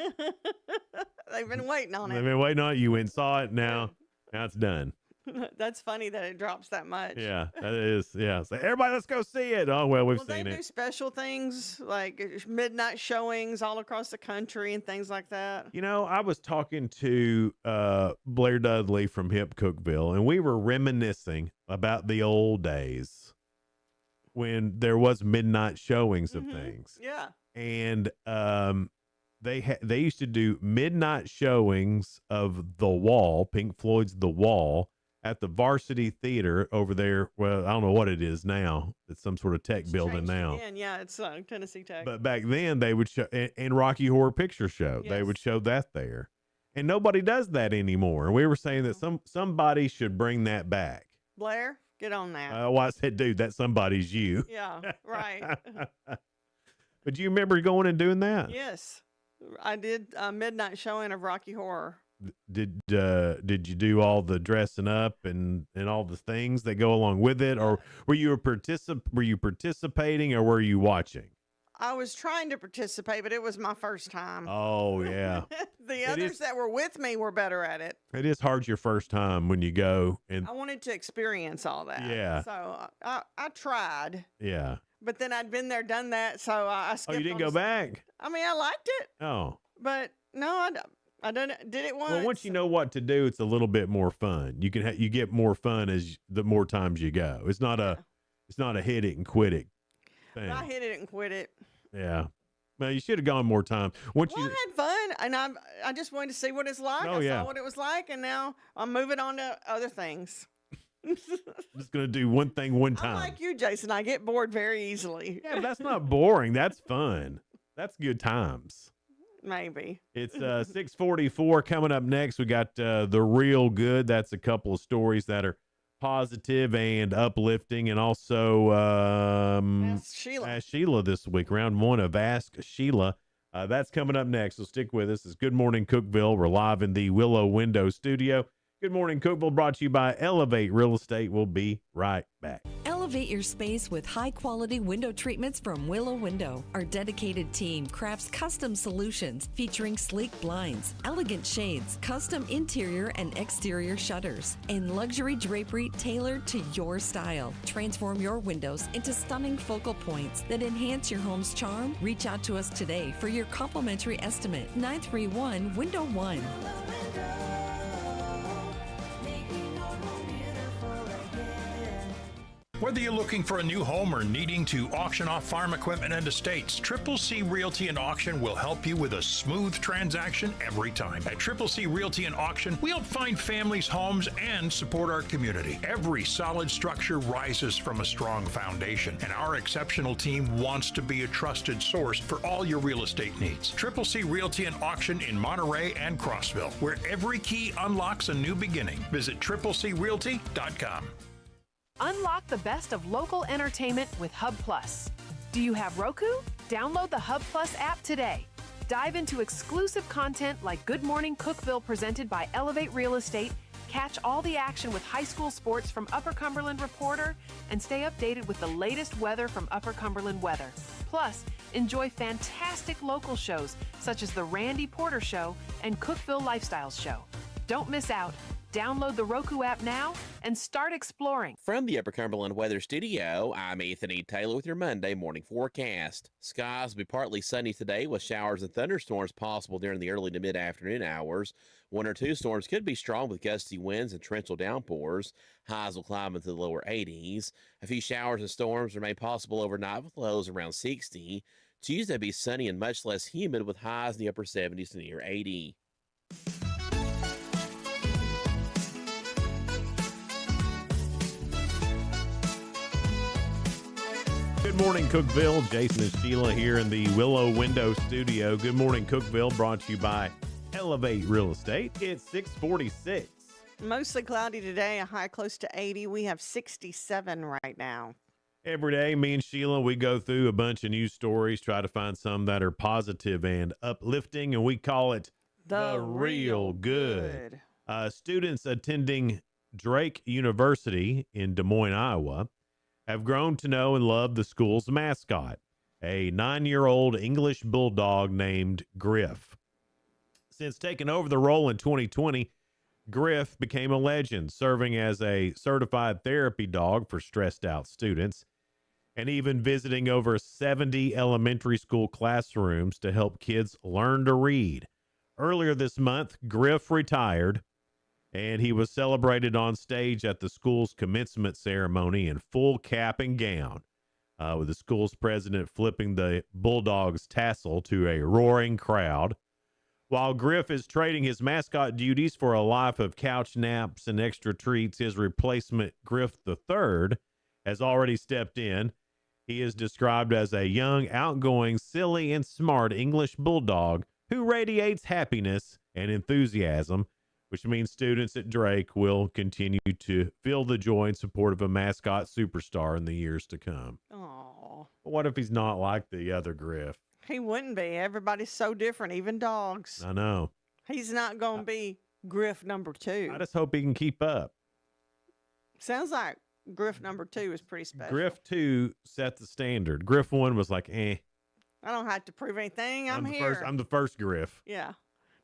They've been waiting on They've it. been waiting on it. You went and saw it. Now it's done. That's funny that it drops that much. Yeah, that is. Yeah. So everybody, let's go see it. Oh, well, we've Well, seen they it. do special things like midnight showings all across the country and things like that. I was talking to Blair Dudley from Hip Cookeville, and we were reminiscing about the old days when there was midnight showings of things. Yeah. And they used to do midnight showings of The Wall, Pink Floyd's The Wall, at the Varsity Theater over there. Well, I don't know what it is now. It's some sort of tech building now. Again, yeah, it's Tennessee Tech. But back then they would show, and Rocky Horror Picture Show, they would show that there. And nobody does that anymore. And we were saying that somebody should bring that back. Blair, get on that. Well, I said, dude, that somebody's you. Yeah, right. But do you remember going and doing that? Yes, I did a midnight showing of Rocky Horror. Did you do all the dressing up and all the things that go along with it, or were you participating, or were you watching? I was trying to participate, but it was my first time. Oh yeah. The others that were with me were better at it. It is hard your first time when you go, and I wanted to experience all that. Yeah. So I tried. yeah. But then I'd been there, done that, so I skipped. Oh, you didn't on go back? I mean, I liked it, Oh. but no, I did it once. Well, once you know what to do, it's a little bit more fun. You can you get more fun as the more times you go. It's not a hit it and quit it thing. I hit it and quit it. Yeah. Well, you should have gone more time. Once Well, I had fun, and I just wanted to see what it's like. Oh, I yeah. saw what it was like, and now I'm moving on to other things. just going to do one thing one I'm time. like you, Jason. I get bored very easily. Yeah, but that's not boring. That's fun. That's good times. Maybe. It's 6:44 coming up next. We got the real good. That's a couple of stories that are positive and uplifting, and also Ask Sheila this week. Round one of Ask Sheila. That's coming up next. So stick with us. It's Good Morning Cookeville. We're live in the Willow Window Studio. Good Morning Cookeville, brought to you by Elevate Real Estate. We'll be right back. Elevate your space with high-quality window treatments from Willow Window. Our dedicated team crafts custom solutions featuring sleek blinds, elegant shades, custom interior and exterior shutters, and luxury drapery tailored to your style. Transform your windows into stunning focal points that enhance your home's charm. Reach out to us today for your complimentary estimate. 931-WINDOW-1. Whether you're looking for a new home or needing to auction off farm equipment and estates, Triple C Realty and Auction will help you with a smooth transaction every time. At Triple C Realty and Auction, we help find families, homes, and support our community. Every solid structure rises from a strong foundation, and our exceptional team wants to be a trusted source for all your real estate needs. Triple C Realty and Auction in Monterey and Crossville, where every key unlocks a new beginning. Visit triplecrealty.com. Unlock the best of local entertainment with Hub Plus. Do you have Roku? Download the Hub Plus app today. Dive into exclusive content like Good Morning Cookeville presented by Elevate Real Estate, catch all the action with high school sports from Upper Cumberland Reporter, and stay updated with the latest weather from Upper Cumberland Weather. Plus, enjoy fantastic local shows such as The Randy Porter Show and Cookeville Lifestyles Show. Don't miss out. Download the Roku app now and start exploring. From the Upper Cumberland Weather Studio, I'm Anthony Taylor with your Monday morning forecast. Skies will be partly sunny today with showers and thunderstorms possible during the early to mid-afternoon hours. 1 or 2 storms could be strong with gusty winds and torrential downpours. Highs will climb into the lower 80s. A few showers and storms remain possible overnight with lows around 60. Tuesday will be sunny and much less humid with highs in the upper 70s to near 80. Good morning, Cookeville. Jason and Sheila here in the Willow Window Studio. Good morning, Cookeville, brought to you by Elevate Real Estate. It's 6:46. Mostly cloudy today, a high close to 80. We have 67 right now. Every day, me and Sheila, we go through a bunch of news stories, try to find some that are positive and uplifting, and we call it The Real Good. Students attending Drake University in Des Moines, Iowa, have grown to know and love the school's mascot, a 9-year-old English bulldog named Griff. Since taking over the role in 2020, Griff became a legend, serving as a certified therapy dog for stressed out students, and even visiting over 70 elementary school classrooms to help kids learn to read. Earlier this month, Griff retired, and he was celebrated on stage at the school's commencement ceremony in full cap and gown, with the school's president flipping the Bulldogs tassel to a roaring crowd. While Griff is trading his mascot duties for a life of couch naps and extra treats, his replacement, Griff III, has already stepped in. He is described as a young, outgoing, silly, and smart English bulldog who radiates happiness and enthusiasm, which means students at Drake will continue to feel the joy and support of a mascot superstar in the years to come. Aww. What if he's not like the other Griff? He wouldn't be. Everybody's so different, even dogs. I know. He's not going to be Griff number 2. I just hope he can keep up. Sounds like Griff number 2 is pretty special. Griff 2 set the standard. Griff 1 was like, eh. I don't have to prove anything. I'm the here. I'm the first Griff. Yeah.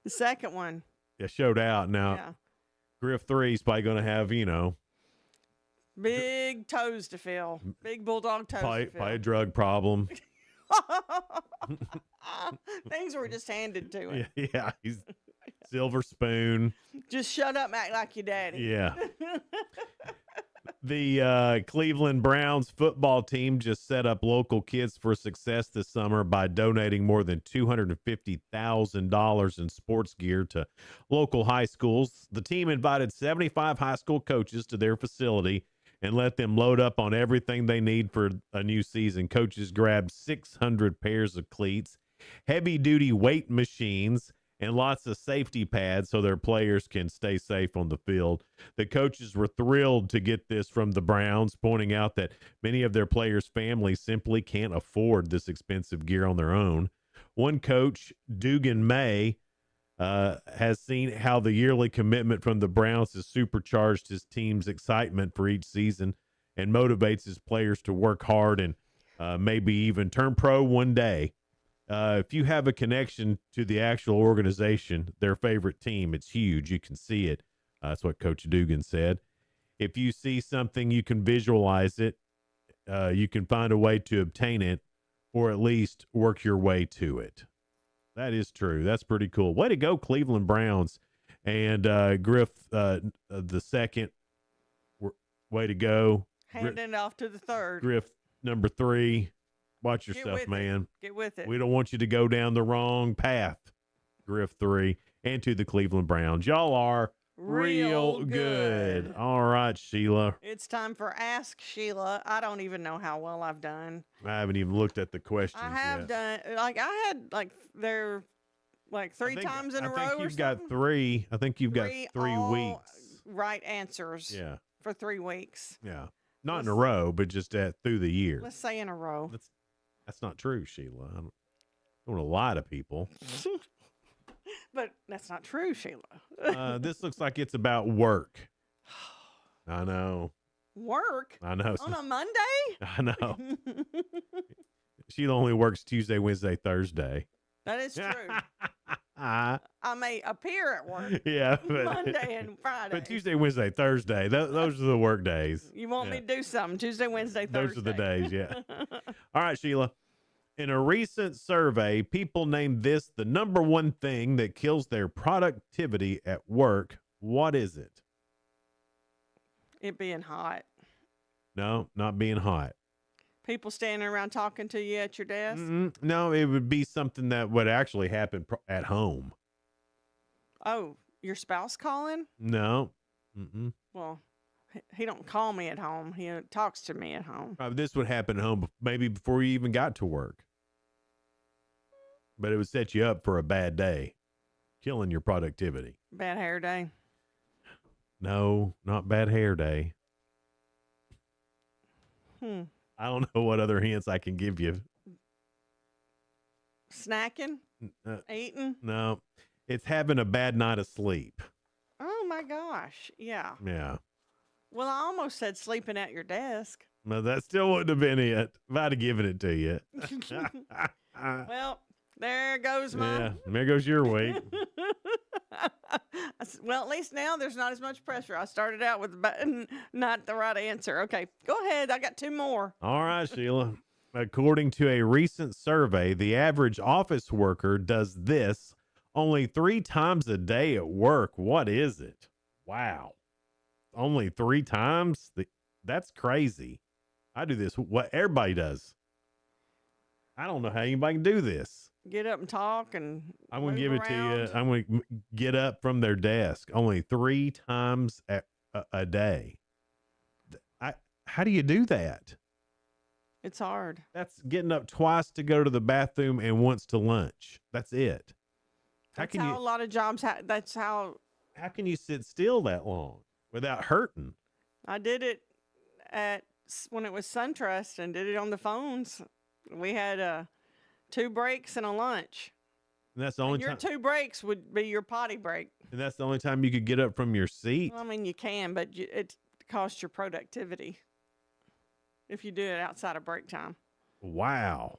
The second one. Yeah, showed out. Now, Yeah. Griff 3 is probably going to have, Big toes to fill. Big bulldog toes to fill. probably a drug problem. Things were just handed to him. Yeah, he's silver spoon. Just shut up and act like your daddy. Yeah. The Cleveland Browns football team just set up local kids for success this summer by donating more than $250,000 in sports gear to local high schools. The team invited 75 high school coaches to their facility and let them load up on everything they need for a new season. Coaches grabbed 600 pairs of cleats, heavy-duty weight machines, and lots of safety pads so their players can stay safe on the field. The coaches were thrilled to get this from the Browns, pointing out that many of their players' families simply can't afford this expensive gear on their own. One coach, Dugan May, has seen how the yearly commitment from the Browns has supercharged his team's excitement for each season and motivates his players to work hard and maybe even turn pro one day. If you have a connection to the actual organization, their favorite team, it's huge. You can see it. That's what Coach Dugan said. If you see something, you can visualize it. You can find a way to obtain it, or at least work your way to it. That is true. That's pretty cool. Way to go, Cleveland Browns. And Griff the second, way to go. Handing it off to the third. Griff number 3. Watch yourself, man. Get with it. We don't want you to go down the wrong path, Griff 3, and to the Cleveland Browns. Y'all are real good. All right, Sheila. It's time for Ask Sheila. I don't even know how well I've done. I haven't even looked at the questions I have yet. done, I had, they're like three times in a row I think or you've something. got 3. I think you've got 3 all weeks. right answers. Yeah. For 3 weeks. Yeah. Not in a row, but just through the year. Let's say in a row. That's not true, Sheila. I don't want to lie to people. But that's not true, Sheila. This looks like it's about work. I know. Work? I know. On a Monday? I know. Sheila only works Tuesday, Wednesday, Thursday. That is true. I may appear at work. Yeah. Monday and Friday. But Tuesday, Wednesday, Thursday, those are the work days. You want me to do something Tuesday, Wednesday, Thursday. Those are the days, yeah. All right, Sheila. In a recent survey, people named this the number one thing that kills their productivity at work. What is it? It being hot. No, not being hot. People standing around talking to you at your desk? No, it would be something that would actually happen at home. Oh, your spouse calling? No. Mm-mm. Well, he don't call me at home. He talks to me at home. This would happen at home maybe before you even got to work. But it would set you up for a bad day, killing your productivity. Bad hair day? No, not bad hair day. I don't know what other hints I can give you. Snacking? Eating? No, it's having a bad night of sleep. Oh my gosh. Yeah. Yeah. Well, I almost said sleeping at your desk. No, that still wouldn't have been it if I'd have given it to you. Well, there goes my. Yeah, there goes your week. Well, at least now there's not as much pressure. I started out with not the right answer. Okay, go ahead. I got 2 more. All right, Sheila. According to a recent survey, the average office worker does this only 3 times a day at work. What is it? Wow. Only 3 times? That's crazy. I do this. What everybody does. I don't know how anybody can do this. Get up and talk and I'm going to give it to around. you. I'm going to get up from their desk only 3 times a day. How do you do that? It's hard. That's getting up twice to go to the bathroom and once to lunch. That's it. That's how a lot of jobs, that's how. How can you sit still that long without hurting? I did it when it was SunTrust and did it on the phones. We had 2 breaks and a lunch. And that's the only your time. 2 breaks would be your potty break. And that's the only time you could get up from your seat. Well, I mean, you can, but it costs your productivity if you do it outside of break time. Wow.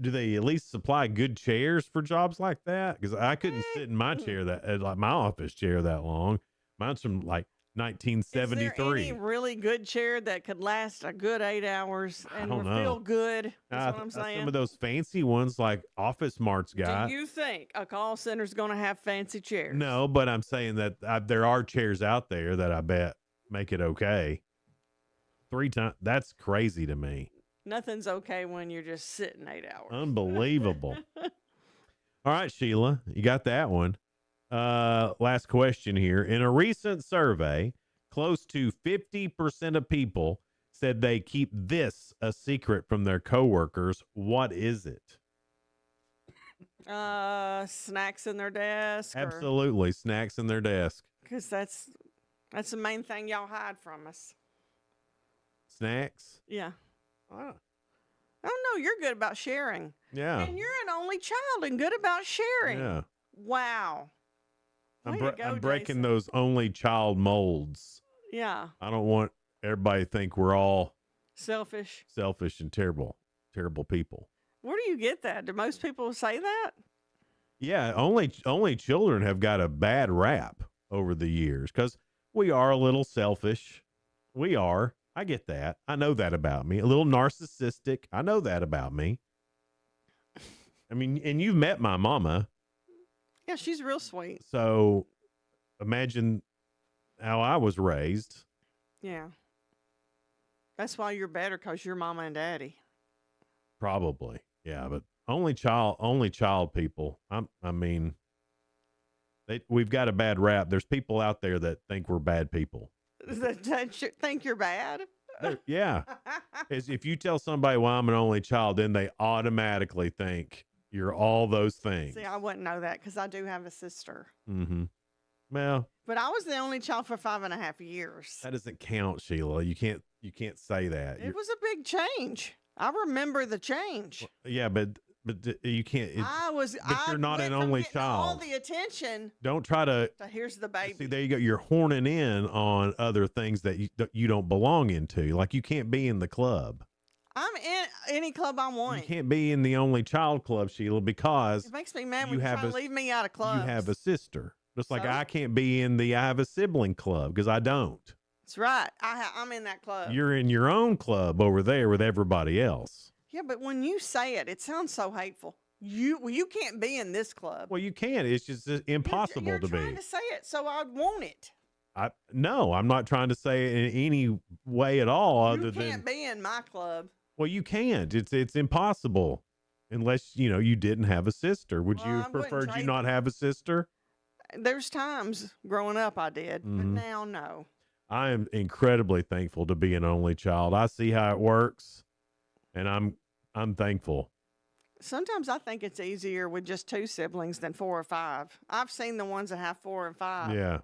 Do they at least supply good chairs for jobs like that? Because I couldn't sit in my chair like my office chair that long. Mine's from like 1973. Is there any really good chair that could last a good 8 hours and would feel good? That's what I'm saying. Some of those fancy ones like Office Mart's got. Do you think a call center's going to have fancy chairs? No, but I'm saying that there are chairs out there that I bet make it okay. 3 times. That's crazy to me. Nothing's okay when you're just sitting 8 hours. Unbelievable. All right, Sheila, you got that one. Last question here. In a recent survey, close to 50% of people said they keep this a secret from their coworkers. What is it? Snacks in their desk. Absolutely, snacks in their desk. Because that's the main thing y'all hide from us. Snacks? Yeah. Ah. Oh, no, you're good about sharing. Yeah. And you're an only child and good about sharing. Yeah. Wow. I'm Way to go, breaking Jason. those only child molds. Yeah. I don't want everybody to think we're all Selfish. selfish and terrible people. Where do you get that? Do most people say that? Yeah, only children have got a bad rap over the years because we are a little selfish. We are. I get that. I know that about me. A little narcissistic. I know that about me. I mean, and you've met my mama. Yeah, she's real sweet. So imagine how I was raised. Yeah. That's why you're better, because you're mama and daddy. Probably. Yeah, but only child people. I mean, we've got a bad rap. There's people out there that think we're bad people. That think you're bad? Yeah. If you tell somebody, well, I'm an only child, then they automatically think you're all those things. See, I wouldn't know that because I do have a sister. Mm-hmm. Well, but I was the only child for 5.5 years. That doesn't count, Sheila. You can't say that. It was a big change. I remember the change. Yeah, but you can't. You're not an only child. All the attention. Don't try to. Here's the baby. See, there you go. You're horning in on other things that you don't belong into. Like you can't be in the club. I'm in any club I want. You can't be in the only child club, Sheila, because it makes me mad when you try to leave me out of clubs. You have a sister. Just like I can't be in I have a sibling club because I don't. That's right. I'm in that club. You're in your own club over there with everybody else. Yeah, but when you say it, it sounds so hateful. You can't be in this club. Well, you can't. It's just impossible you're to be. You're trying to say it, so I want it. No, I'm not trying to say it in any way at all. You can't be in my club. Well, you can't. It's impossible unless you didn't have a sister. Would you have preferred you not have a sister? There's times growing up I did, but now no. I am incredibly thankful to be an only child. I see how it works, and I'm thankful. Sometimes I think it's easier with just 2 siblings than 4 or 5. I've seen the ones that have 4 and 5. Yeah.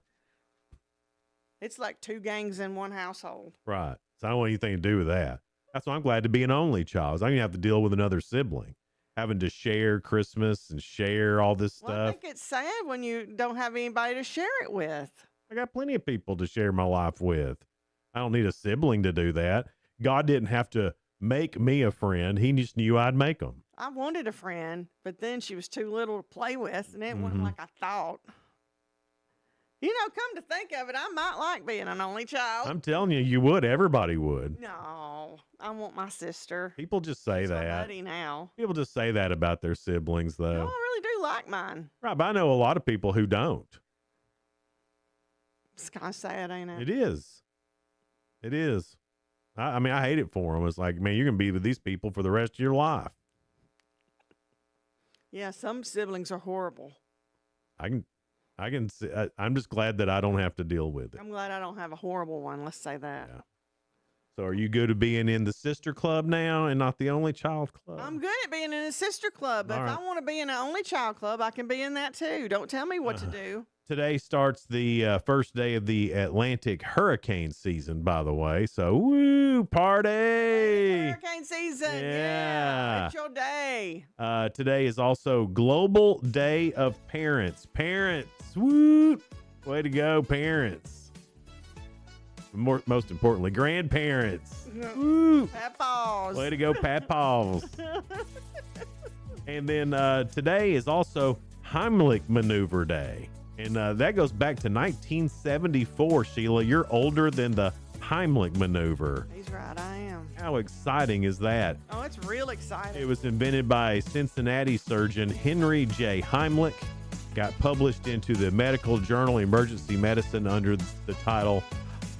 It's like 2 gangs in one household. Right. So I don't want anything to do with that. That's why I'm glad to be an only child. I don't even have to deal with another sibling. Having to share Christmas and share all this stuff. I think it's sad when you don't have anybody to share it with. I got plenty of people to share my life with. I don't need a sibling to do that. God didn't have to make me a friend. He just knew I'd make them. I wanted a friend, but then she was too little to play with, and it wasn't like I thought. Come to think of it, I might like being an only child. I'm telling you, you would. Everybody would. No, I want my sister. People just say She's that. my buddy now. People just say that about their siblings, though. No, I really do like mine. Right, but I know a lot of people who don't. It's kind of sad, ain't it? It is. It is. I mean, I hate it for them. It's like, man, you're going to be with these people for the rest of your life. Yeah, some siblings are horrible. I can see, I'm just glad that I don't have to deal with it. I'm glad I don't have a horrible one. Let's say that. Yeah. So are you good at being in the sister club now and not the only child club? I'm good at being in a sister club. But if I want to be in an only child club, I can be in that too. Don't tell me what to do. Today starts the first day of the Atlantic hurricane season, by the way. So, woo, party! Hurricane season. Yeah. It's your day. Today is also Global Day of Parents. Parents, woo! Way to go, parents. Most importantly, grandparents. Woo! Papaws. Way to go, papaws. And then today is also Heimlich Maneuver Day. And that goes back to 1974, Sheila. You're older than the Heimlich Maneuver. He's right, I am. How exciting is that? Oh, it's real exciting. It was invented by Cincinnati surgeon Henry J. Heimlich. Got published into the medical journal Emergency Medicine under the title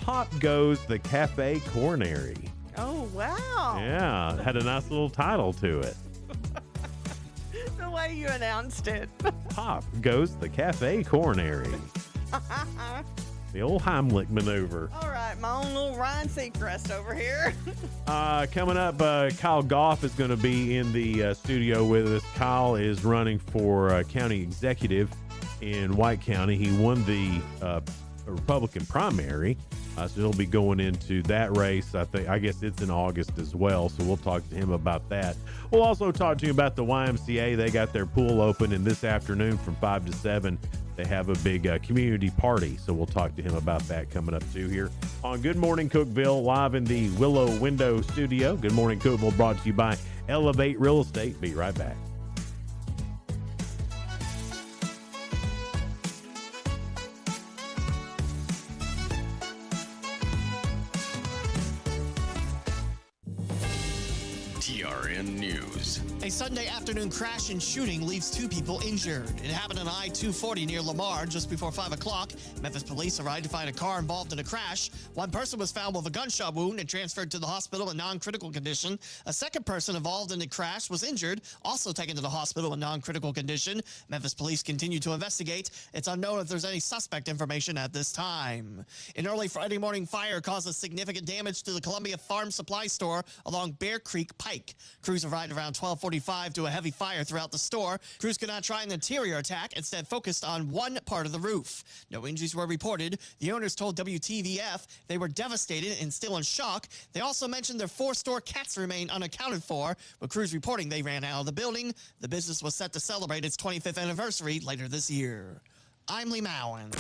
Pop Goes the Cafe Coronary. Oh, wow. Yeah, it had a nice little title to it. The way you announced it. Pop Goes the Cafe Coronary. The old Heimlich maneuver. All right, my own little Ryan Seacrest over here. Coming up, Kyle Goff is going to be in the studio with us. Kyle is running for county executive in White County. He won the Republican primary, so he'll be going into that race. I guess it's in August as well, so we'll talk to him about that. We'll also talk to you about the YMCA. They got their pool open, and this afternoon from 5 to 7, they have a big community party, so we'll talk to him about that coming up too here on Good Morning Cookeville, live in the Willow Window Studio. Good Morning Cookeville brought to you by Elevate Real Estate. Be right back. TRN News. A Sunday afternoon crash and shooting leaves 2 people injured. It happened on I-240 near Lamar just before 5 o'clock. Memphis police arrived to find a car involved in a crash. One person was found with a gunshot wound and transferred to the hospital in non-critical condition. A second person involved in the crash was injured, also taken to the hospital in non-critical condition. Memphis police continue to investigate. It's unknown if there's any suspect information at this time. An early Friday morning fire causes significant damage to the Columbia Farm Supply Store along Bear Creek Pike. Crews arrived around 12:45 to a heavy fire throughout the store. Crews could not try an interior attack, instead focused on one part of the roof. No injuries were reported. The owners told WTVF they were devastated and still in shock. They also mentioned their 4 store cats remain unaccounted for, with crews reporting they ran out of the building. The business was set to celebrate its 25th anniversary later this year. I'm Lee Mowen.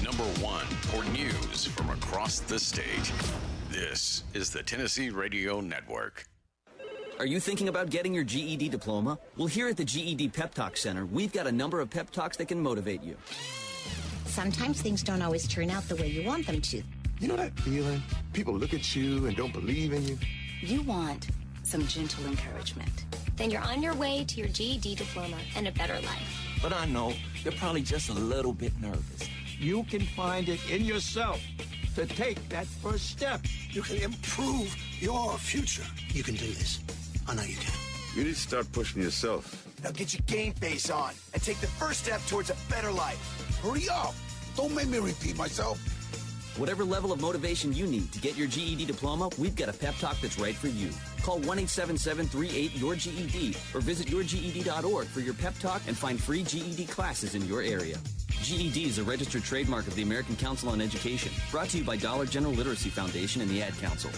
Number 1 for news from across the state. This is the Tennessee Radio Network. Are you thinking about getting your GED diploma? Well, here at the GED Pep Talk Center, we've got a number of pep talks that can motivate you. Sometimes things don't always turn out the way you want them to. You know that feeling? People look at you and don't believe in you. You want some gentle encouragement. Then you're on your way to your GED diploma and a better life. But I know you're probably just a little bit nervous. You can find it in yourself to take that first step. You can improve your future. You can do this. I know you can. You need to start pushing yourself. Now get your game face on and take the first step towards a better life. Hurry up. Don't make me repeat myself. Whatever level of motivation you need to get your GED diploma, we've got a pep talk that's right for you. Call 1-877-38-YOUR-GED or visit yourged.org for your pep talk and find free GED classes in your area. GED is a registered trademark of the American Council on Education. Brought to you by Dollar General Literacy Foundation and the Ad Council.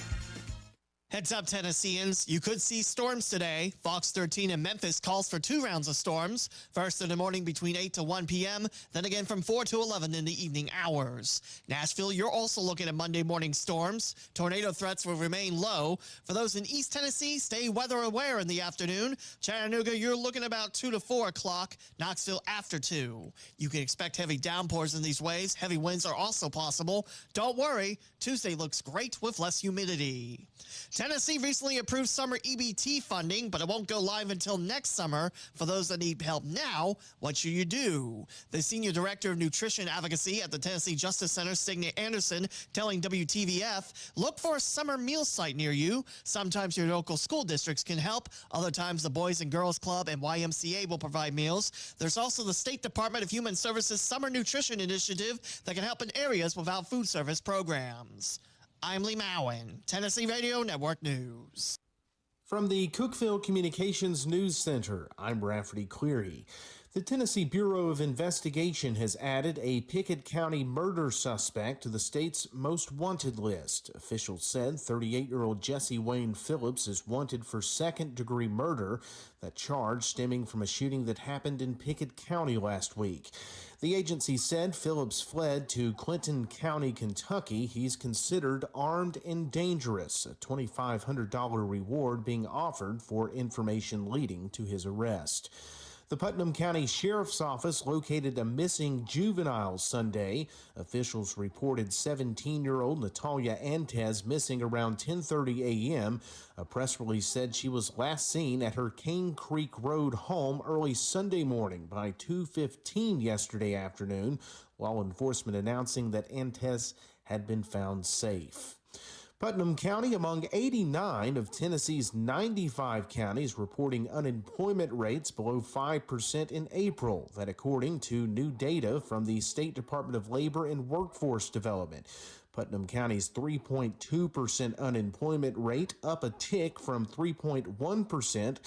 Heads up, Tennesseans. You could see storms today. Fox 13 in Memphis calls for 2 rounds of storms. First in the morning between 8 to 1 p.m., then again from 4 to 11 in the evening hours. Nashville, you're also looking at Monday morning storms. Tornado threats will remain low. For those in East Tennessee, stay weather aware in the afternoon. Chattanooga, you're looking about 2 to 4 o'clock. Knoxville after 2. You can expect heavy downpours in these ways. Heavy winds are also possible. Don't worry, Tuesday looks great with less humidity. Tennessee recently approved summer EBT funding, but it won't go live until next summer. For those that need help now, what should you do? The Senior Director of Nutrition Advocacy at the Tennessee Justice Center, Signe Anderson, telling WTVF, look for a summer meal site near you. Sometimes your local school districts can help. Other times the Boys and Girls Club and YMCA will provide meals. There's also the State Department of Human Services Summer Nutrition Initiative that can help in areas without food service programs. I'm Lee Mowen, Tennessee Radio Network News. From the Cookeville Communications News Center, I'm Rafferty Cleary. The Tennessee Bureau of Investigation has added a Pickett County murder suspect to the state's most wanted list. Officials said 38-year-old Jesse Wayne Phillips is wanted for second-degree murder, that charge stemming from a shooting that happened in Pickett County last week. The agency said Phillips fled to Clinton County, Kentucky. He's considered armed and dangerous, a $2,500 reward being offered for information leading to his arrest. The Putnam County Sheriff's Office located a missing juvenile Sunday. Officials reported 17-year-old Natalia Antez missing around 10:30 a.m. A press release said she was last seen at her Cane Creek Road home early Sunday morning by 2:15 yesterday afternoon. Law enforcement announcing that Antez had been found safe. Putnam County among 89 of Tennessee's 95 counties reporting unemployment rates below 5% in April. That according to new data from the State Department of Labor and Workforce Development. Putnam County's 3.2% unemployment rate up a tick from 3.1%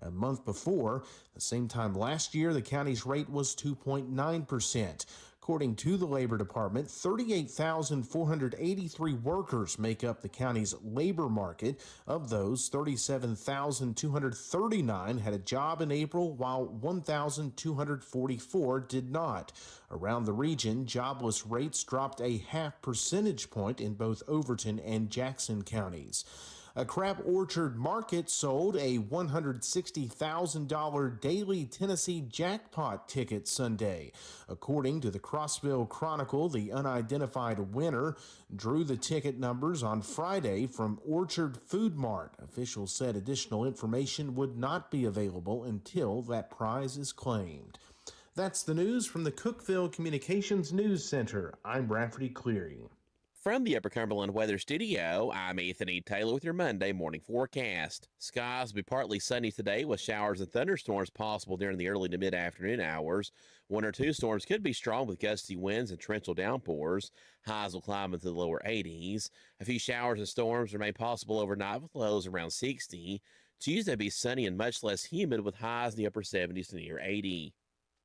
a month before. The same time last year, the county's rate was 2.9%. According to the Labor Department, 38,483 workers make up the county's labor market. Of those, 37,239 had a job in April, while 1,244 did not. Around the region, jobless rates dropped a half percentage point in both Overton and Jackson counties. A Crab Orchard Market sold a $160,000 daily Tennessee jackpot ticket Sunday. According to the Crossville Chronicle, the unidentified winner drew the ticket numbers on Friday from Orchard Food Mart. Officials said additional information would not be available until that prize is claimed. That's the news from the Cookeville Communications News Center. I'm Rafferty Cleary. From the Upper Cumberland Weather Studio, I'm Anthony Taylor with your Monday morning forecast. Skies will be partly sunny today with showers and thunderstorms possible during the early to mid-afternoon hours. 1 or 2 storms could be strong with gusty winds and torrential downpours. Highs will climb into the lower 80s. A few showers and storms remain possible overnight with lows around 60. Tuesday will be sunny and much less humid with highs in the upper 70s to near 80.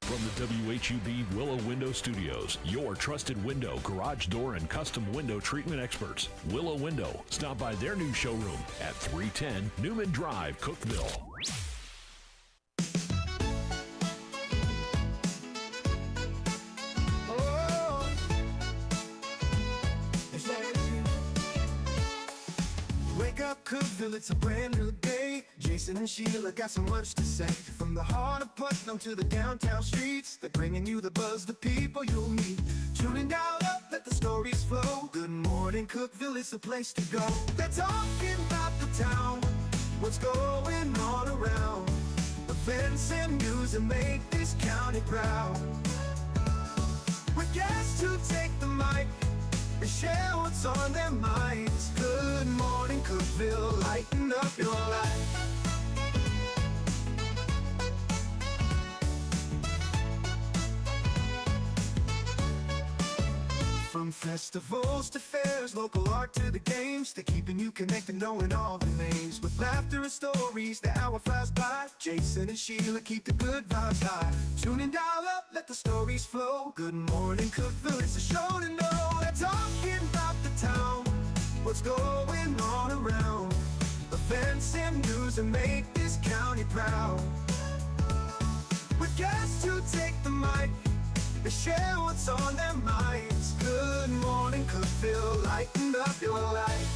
From the WHUB Willow Window Studios, your trusted window, garage door, and custom window treatment experts. Willow Window. Stop by their new showroom at 310 Newman Drive, Cookeville. Wake up, Cookeville, it's a brand new day. Jason and Sheila got so much to say. From the heart of Putnam to the downtown streets, they're bringing you the buzz, the people you'll meet. Tuning dial up, let the stories flow. Good morning, Cookeville, it's the place to go. They're talking about the town, what's going on around. Events and news that make this county proud. With guests who take the mic and share what's on their minds. Good morning, Cookeville, lighten up your life. From festivals to fairs, local art to the games, they're keeping you connected, knowing all the names. With laughter and stories, the hour flies by. Jason and Sheila keep the good vibes high. Tune in, dial up, let the stories flow. Good morning, Cookeville, it's a show to know. They're talking about the town, what's going on around. Events and news that make this county proud. With guests who take the mic, they share what's on their minds. Good morning, Cookeville, lighten up your life.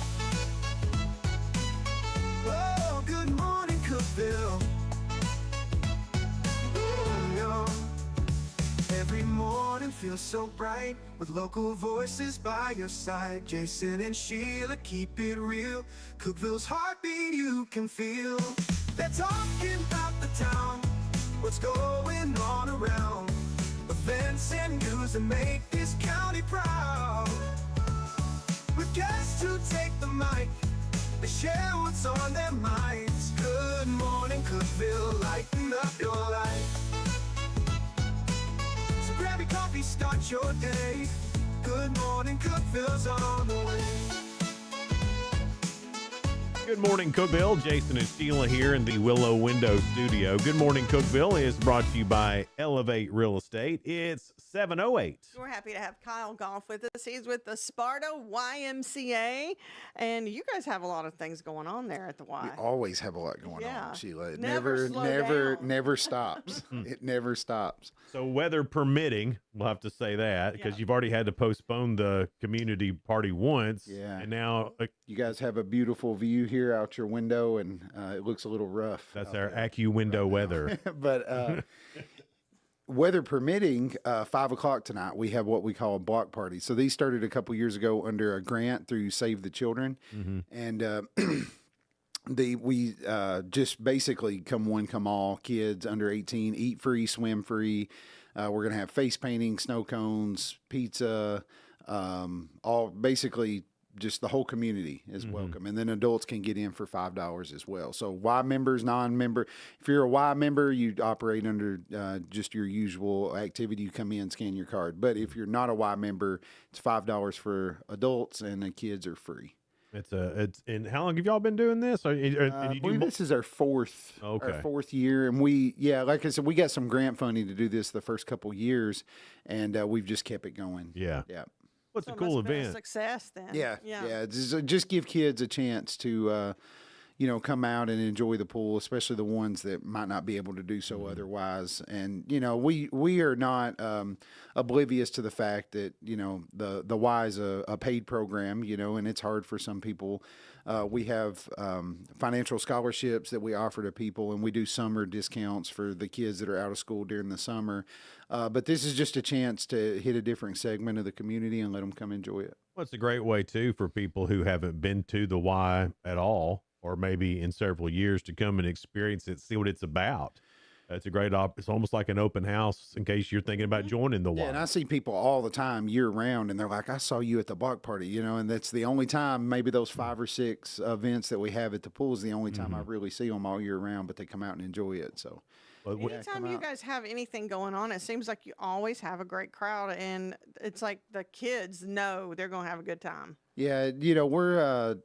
Oh, good morning, Cookeville. Every morning feels so bright with local voices by your side. Jason and Sheila keep it real. Cookeville's heartbeat you can feel. They're talking about the town, what's going on around. Events and news that make this county proud. With guests who take the mic, they share what's on their minds. Good morning, Cookeville, lighten up your life. So grab your coffee, start your day. Good morning, Cookeville's on the way. Good morning, Cookeville. Jason and Sheila here in the Willow Window Studio. Good morning, Cookeville is brought to you by Elevate Real Estate. It's 7:08. We're happy to have Kyle Goff with us. He's with the Sparta YMCA, and you guys have a lot of things going on there at the Y. We always have a lot going on, Sheila. It never stops. It never stops. So weather permitting, we'll have to say that, because you've already had to postpone the community party once. Yeah. And now you guys have a beautiful view here out your window, and it looks a little rough. That's our AccuWindow weather. But weather permitting, 5 o'clock tonight, we have what we call a block party. So these started a couple years ago under a grant through Save the Children. And we just basically come one, come all, kids under 18, eat free, swim free. We're going to have face painting, snow cones, pizza, all basically just the whole community is welcome. And then adults can get in for $5 as well. So Y members, non-member, if you're a Y member, you operate under just your usual activity. You come in, scan your card. But if you're not a Y member, it's $5 for adults, and the kids are free. And how long have y'all been doing this? I believe this is our fourth year, and like I said, we got some grant funding to do this the first couple years, and we've just kept it going. Yeah. What's So a it cool must have been a event? success then. Yeah. Just give kids a chance to, come out and enjoy the pool, especially the ones that might not be able to do so otherwise. And we are not oblivious to the fact that the Y is a paid program, and it's hard for some people. We have financial scholarships that we offer to people, and we do summer discounts for the kids that are out of school during the summer. But this is just a chance to hit a different segment of the community and let them come enjoy it. Well, it's a great way too for people who haven't been to the Y at all, or maybe in several years, to come and experience it, see what it's about. It's a great it's almost like an open house in case you're thinking about joining the Y. Yeah, and I see people all the time year round, and they're like, I saw you at the block party, and that's the only time, maybe those 5 or 6 events that we have at the pool is the only time I really see them all year round, but they come out and enjoy it. So anytime you guys have anything going on, it seems like you always have a great crowd, and it's like the kids know they're going to have a good time. Yeah, we're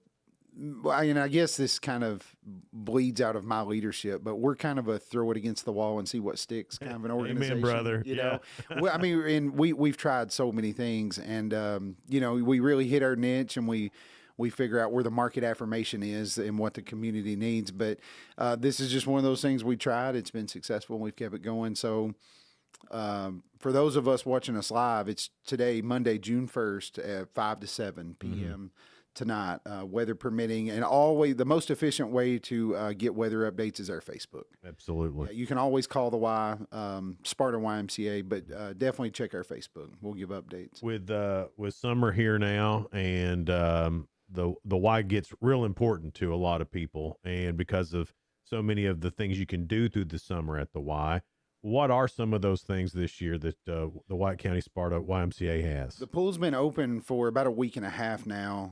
I guess this kind of bleeds out of my leadership, but we're kind of a throw it against the wall and see what sticks kind of an organization. Amen, brother. You know, well, I mean, and we've tried so many things, and we really hit our niche, and we figure out where the market affirmation is and what the community needs. But this is just one of those things we tried. It's been successful, and we've kept it going. So for those of us watching us live, it's today, Monday, June 1st at 5 to 7 p.m. Tonight, weather permitting, and always the most efficient way to get weather updates is our Facebook. Absolutely. You can always call the Y, Sparta YMCA, but definitely check our Facebook. We'll give updates. With summer here now, and the Y gets real important to a lot of people, and because of so many of the things you can do through the summer at the Y. What are some of those things this year that the White County Sparta YMCA has? The pool's been open for about a week and a half now.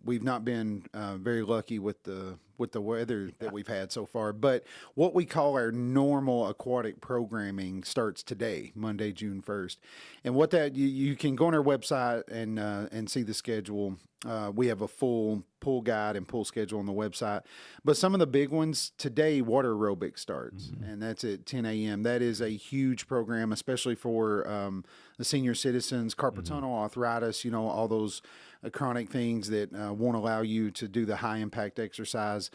We've not been very lucky with the weather that we've had so far, but what we call our normal aquatic programming starts today, Monday, June 1st. And what that you can go on our website and see the schedule. We have a full pool guide and pool schedule on the website. But some of the big ones today, water aerobics starts, and that's at 10 a.m. That is a huge program, especially for the senior citizens, carpal tunnel, arthritis, all those chronic things that won't allow you to do the high impact exercise.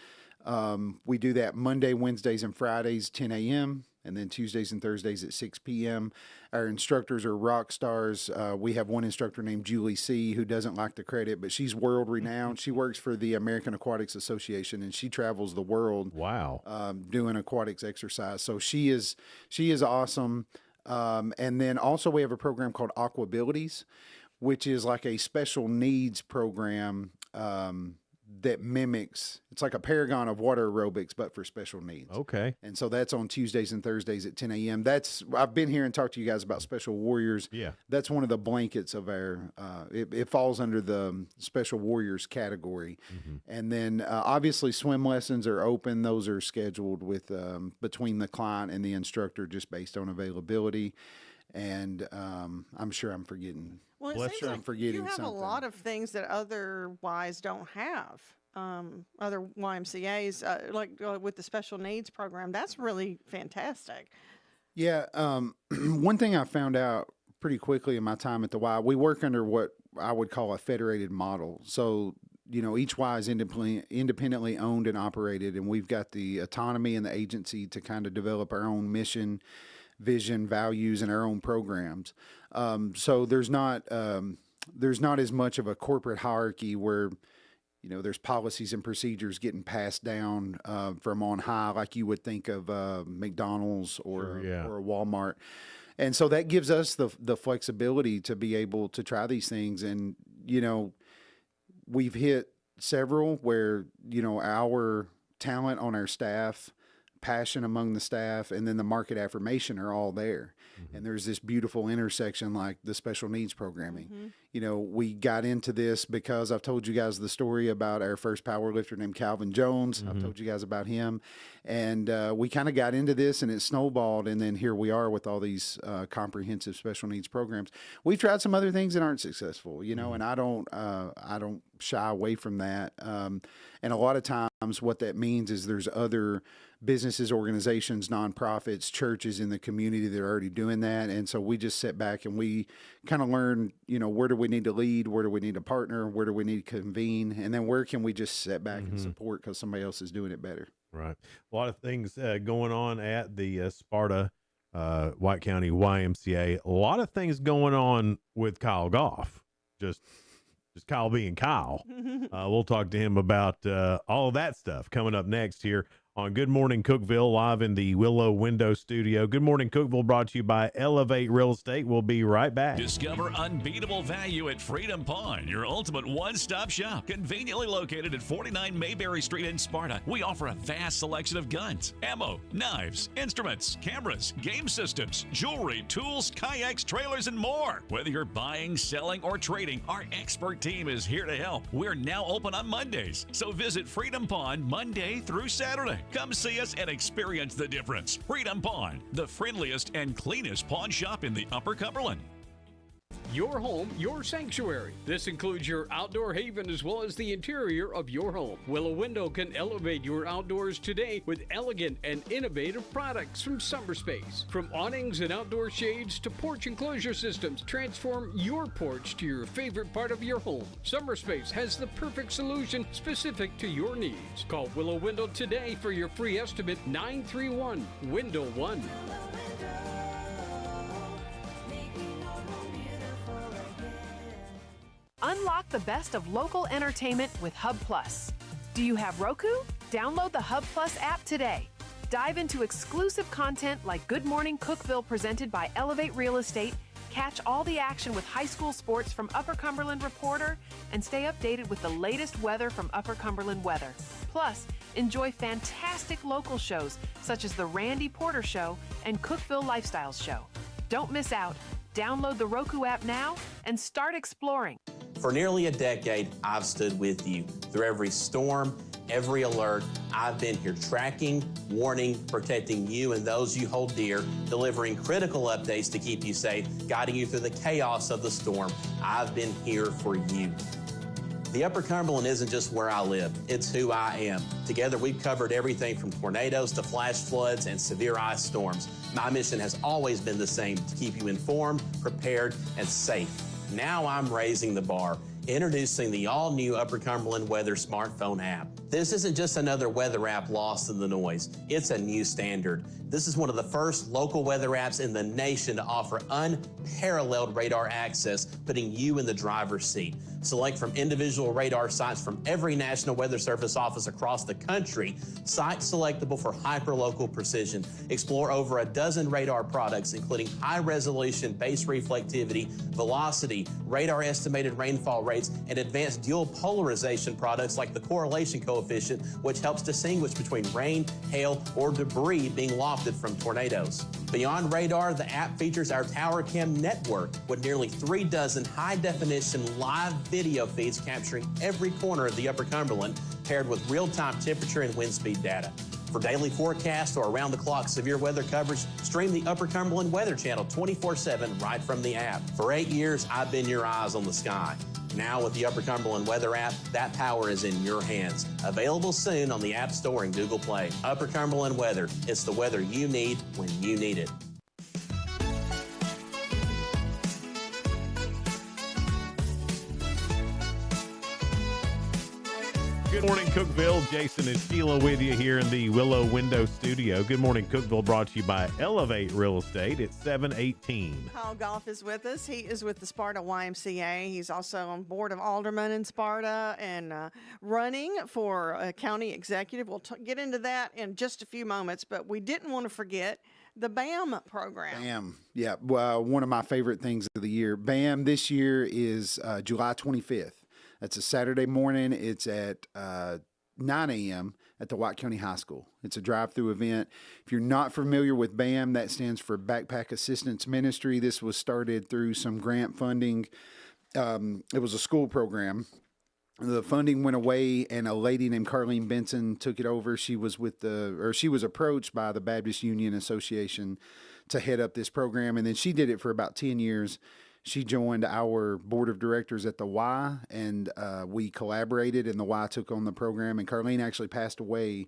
We do that Monday, Wednesdays, and Fridays, 10 a.m., and then Tuesdays and Thursdays at 6 p.m. Our instructors are rock stars. We have one instructor named Julie C., who doesn't like the credit, but she's world renowned. She works for the American Aquatics Association, and she travels the world. Wow. Doing aquatics exercise. So she is awesome. And then also we have a program called Aquabilities, which is like a special needs program that mimics, it's like a paragon of water aerobics, but for special needs. Okay. And so that's on Tuesdays and Thursdays at 10 a.m. I've been here and talked to you guys about Special Warriors. Yeah. That's one of the blankets of our, it falls under the Special Warriors category. And then obviously swim lessons are open. Those are scheduled with between the client and the instructor just based on availability. And I'm sure I'm forgetting. Well, it seems like you have a lot of things that other Ys don't have. Other YMCAs, like with the special needs program, that's really fantastic. Yeah. One thing I found out pretty quickly in my time at the Y, we work under what I would call a federated model. So, each Y is independently owned and operated, and we've got the autonomy and the agency to kind of develop our own mission, vision, values, and our own programs. So there's not as much of a corporate hierarchy where, there's policies and procedures getting passed down from on high, like you would think of McDonald's or a Walmart. And so that gives us the flexibility to be able to try these things. And, we've hit several where, our talent on our staff, passion among the staff, and then the market affirmation are all there. and there's this beautiful intersection like the special needs programming. You know, we got into this because I've told you guys the story about our first power lifter named Calvin Jones. I've told you guys about him, and we kind of got into this and it snowballed, and then here we are with all these comprehensive special needs programs. We've tried some other things that aren't successful, you know, and I don't shy away from that. And a lot of times what that means is there's other businesses, organizations, nonprofits, churches in the community that are already doing that. And so we just sit back and we kind of learn, you know, where do we need to lead? Where do we need to partner? Where do we need to convene? And then where can we just sit back and support because somebody else is doing it better? Right. A lot of things going on at the Sparta White County YMCA. A lot of things going on with Kyle Goff. Just Kyle being Kyle. We'll talk to him about all of that stuff coming up next here on Good Morning Cookeville, live in the Willow Window Studio. Good Morning Cookeville brought to you by Elevate Real Estate. We'll be right back. Discover unbeatable value at Freedom Pawn, your ultimate one-stop shop. Conveniently located at 49 Mayberry Street in Sparta, we offer a vast selection of guns, ammo, knives, instruments, cameras, game systems, jewelry, tools, kayaks, trailers, and more. Whether you're buying, selling, or trading, our expert team is here to help. We're now open on Mondays, so visit Freedom Pawn Monday through Saturday. Come see us and experience the difference. Freedom Pawn, the friendliest and cleanest pawn shop in the Upper Cumberland. Your home, your sanctuary. This includes your outdoor haven as well as the interior of your home. Willow Window can elevate your outdoors today with elegant and innovative products from Summer Space. From awnings and outdoor shades to porch enclosure systems, transform your porch to your favorite part of your home. Summer Space has the perfect solution specific to your needs. Call Willow Window today for your free estimate, 931-WINDOW-1. Unlock the best of local entertainment with Hub Plus. Do you have Roku? Download the Hub Plus app today. Dive into exclusive content like Good Morning Cookeville presented by Elevate Real Estate, catch all the action with high school sports from Upper Cumberland Reporter, and stay updated with the latest weather from Upper Cumberland Weather. Plus, enjoy fantastic local shows such as The Randy Porter Show and Cookeville Lifestyles Show. Don't miss out. Download the Roku app now and start exploring. For nearly a decade, I've stood with you. Through every storm, every alert, I've been here tracking, warning, protecting you and those you hold dear, delivering critical updates to keep you safe, guiding you through the chaos of the storm. I've been here for you. The Upper Cumberland isn't just where I live, it's who I am. Together, we've covered everything from tornadoes to flash floods and severe ice storms. My mission has always been the same, to keep you informed, prepared, and safe. Now I'm raising the bar, introducing the all-new Upper Cumberland Weather smartphone app. This isn't just another weather app lost in the noise. It's a new standard. This is one of the first local weather apps in the nation to offer unparalleled radar access, putting you in the driver's seat. Select from individual radar sites from every National Weather Service office across the country, sites selectable for hyperlocal precision. Explore over a dozen radar products, including high-resolution base reflectivity, velocity, radar estimated rainfall rates, and advanced dual polarization products like the correlation coefficient, which helps distinguish between rain, hail, or debris being lofted from tornadoes. Beyond radar, the app features our Tower Cam network with nearly 3 dozen high-definition live video feeds capturing every corner of the Upper Cumberland, paired with real-time temperature and wind speed data. For daily forecasts or around-the-clock severe weather coverage, stream the Upper Cumberland Weather Channel 24/7 right from the app. For 8 years, I've been your eyes on the sky. Now with the Upper Cumberland Weather app, that power is in your hands. Available soon on the App Store and Google Play. Upper Cumberland Weather. It's the weather you need when you need it. Good morning, Cookeville. Jason and Sheila with you here in the Willow Window Studio. Good morning, Cookeville, brought to you by Elevate Real Estate at 718. Kyle Goff is with us. He is with the Sparta YMCA. He's also on board of aldermen in Sparta and running for a county executive. We'll get into that in just a few moments, but we didn't want to forget the BAM program. BAM, yeah, well, one of my favorite things of the year. BAM this year is July 25th. That's a Saturday morning. It's at 9 a.m. at the White County High School. It's a drive-through event. If you're not familiar with BAM, that stands for Backpack Assistance Ministry. This was started through some grant funding. It was a school program. The funding went away, and a lady named Carlene Benson took it over. She was she was approached by the Baptist Union Association to head up this program, and then she did it for about 10 years. She joined our board of directors at the Y, and we collaborated, and the Y took on the program. And Carlene actually passed away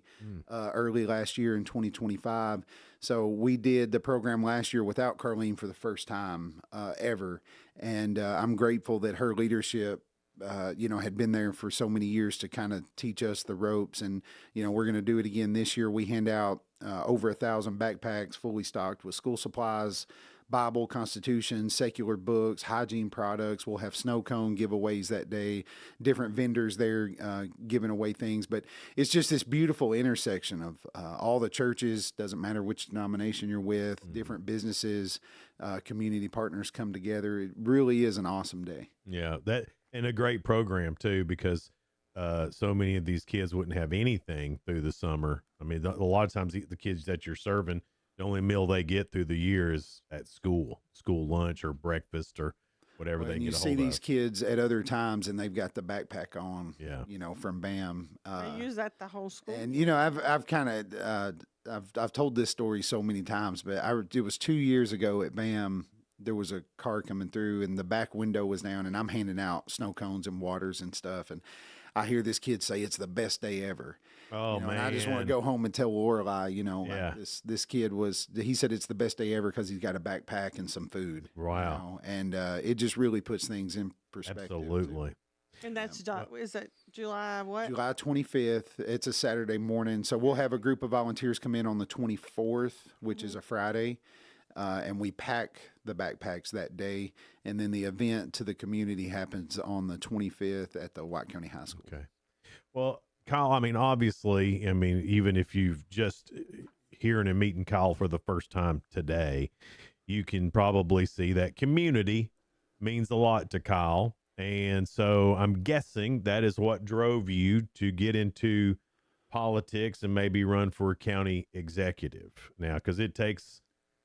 early last year in 2025. So we did the program last year without Carlene for the first time ever. And I'm grateful that her leadership had been there for so many years to kind of teach us the ropes. And, we're going to do it again this year. We hand out over 1,000 backpacks fully stocked with school supplies, Bible, Constitution, secular books, hygiene products. We'll have snow cone giveaways that day, different vendors there giving away things. But it's just this beautiful intersection of all the churches, doesn't matter which denomination you're with, different businesses, community partners come together. It really is an awesome day. Yeah, and a great program too, because so many of these kids wouldn't have anything through the summer. I mean, a lot of times the kids that you're serving, the only meal they get through the year is at school lunch or breakfast or whatever they can get a hold of. You see these kids at other times, and they've got the backpack on, yeah. From BAM. They use that the whole school. And, I've kind of, I've told this story so many times, but it was 2 years ago at BAM. There was a car coming through, and the back window was down, and I'm handing out snow cones and waters and stuff. And I hear this kid say it's the best day ever. Oh, man. And I just want to go home and tell Lorelei, like this kid he said it's the best day ever because he's got a backpack and some food. Wow. And it just really puts things in perspective. Absolutely. And that's, is it July what? July 25th. It's a Saturday morning. So we'll have a group of volunteers come in on the 24th, which is a Friday. And we pack the backpacks that day, and then the event to the community happens on the 25th at the White County High School. Okay. Well, Kyle, obviously, even if you've just hearing and meeting Kyle for the first time today, you can probably see that community means a lot to Kyle. And so I'm guessing that is what drove you to get into politics and maybe run for county executive now, because it takes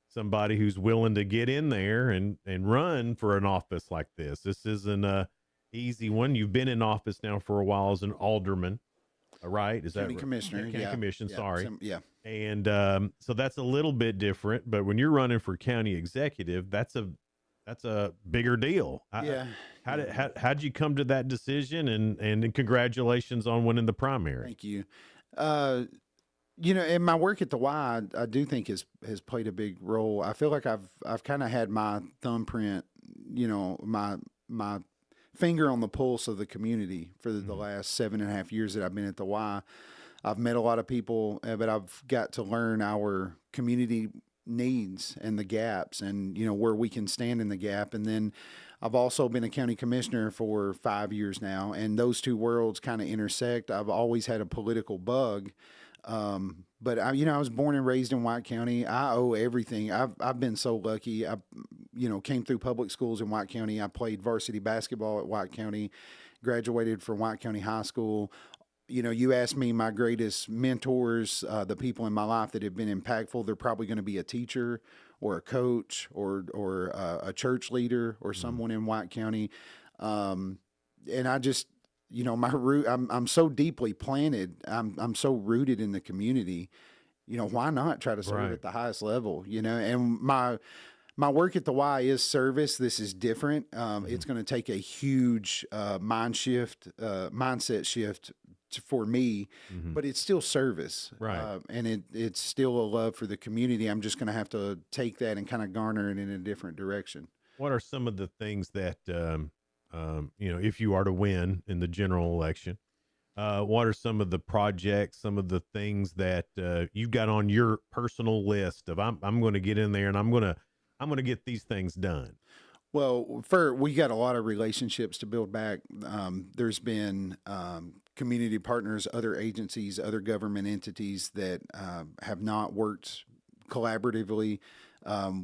somebody who's willing to get in there and run for an office like this. This isn't a easy one. You've been in office now for a while as an alderman, right? Is County that commissioner? County Yeah. commission. Yeah. Sorry. Yeah. And so that's a little bit different. But when you're running for county executive, that's a bigger deal. Yeah. How'd you come to that decision? And congratulations on winning the primary. Thank you. And my work at the Y, I do think has played a big role. I feel like I've kind of had my thumbprint, my finger on the pulse of the community for the last 7.5 years that I've been at the Y. I've met a lot of people, but I've got to learn our community needs and the gaps, and where we can stand in the gap. And then I've also been a county commissioner for 5 years now, and those two worlds kind of intersect. I've always had a political bug. But I was born and raised in White County. I owe everything. I've been so lucky. I, came through public schools in White County. I played varsity basketball at White County, graduated from White County High School. You asked me my greatest mentors, the people in my life that have been impactful. They're probably going to be a teacher or a coach or a church leader or someone in White County. And I just, my root, I'm so deeply planted. I'm so rooted in the community, why not try to serve at the highest level, and my work at the Y is service. This is different. It's going to take a huge, mindset shift for me, but it's still service. Right. And it's still a love for the community. I'm just going to have to take that and kind of garner it in a different direction. What are some of the things that, if you are to win in the general election, what are some of the projects, some of the things that you've got on your personal list of I'm going to get in there and I'm going to get these things done? Well, we got a lot of relationships to build back. There's been community partners, other agencies, other government entities that have not worked collaboratively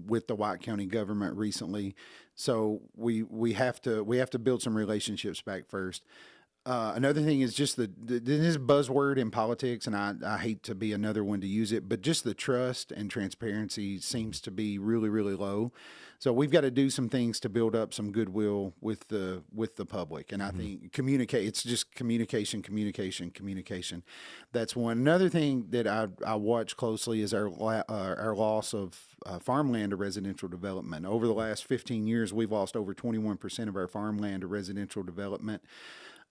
with the White County government recently. So we have to build some relationships back first. Another thing is just this buzzword in politics, and I hate to be another one to use it, but just the trust and transparency seems to be really, really low. So we've got to do some things to build up some goodwill with the public. And I think it's just communication. That's one. Another thing that I watch closely is our loss of farmland to residential development. Over the last 15 years, we've lost over 21% of our farmland to residential development.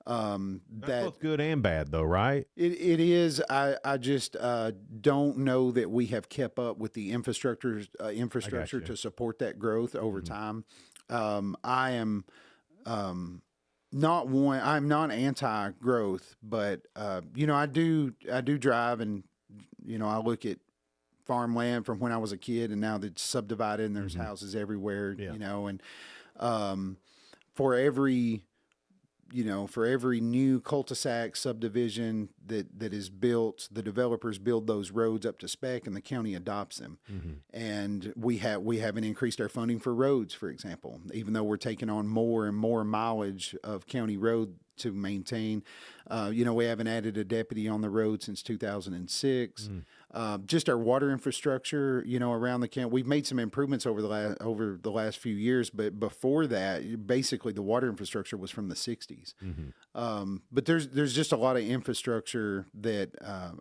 That's both good and bad, though, right? It is. I just don't know that we have kept up with the infrastructure to support that growth over time. I am I'm not anti-growth, but I do drive, and I look at farmland from when I was a kid, and now that's subdivided and there's houses everywhere. And for every new cul-de-sac subdivision that is built, the developers build those roads up to spec, and the county adopts them. And we haven't increased our funding for roads, for example, even though we're taking on more and more mileage of county road to maintain. We haven't added a deputy on the road since 2006. Just our water infrastructure, around the county, we've made some improvements over the last few years, but before that, basically the water infrastructure was from the 60s. But there's just a lot of infrastructure that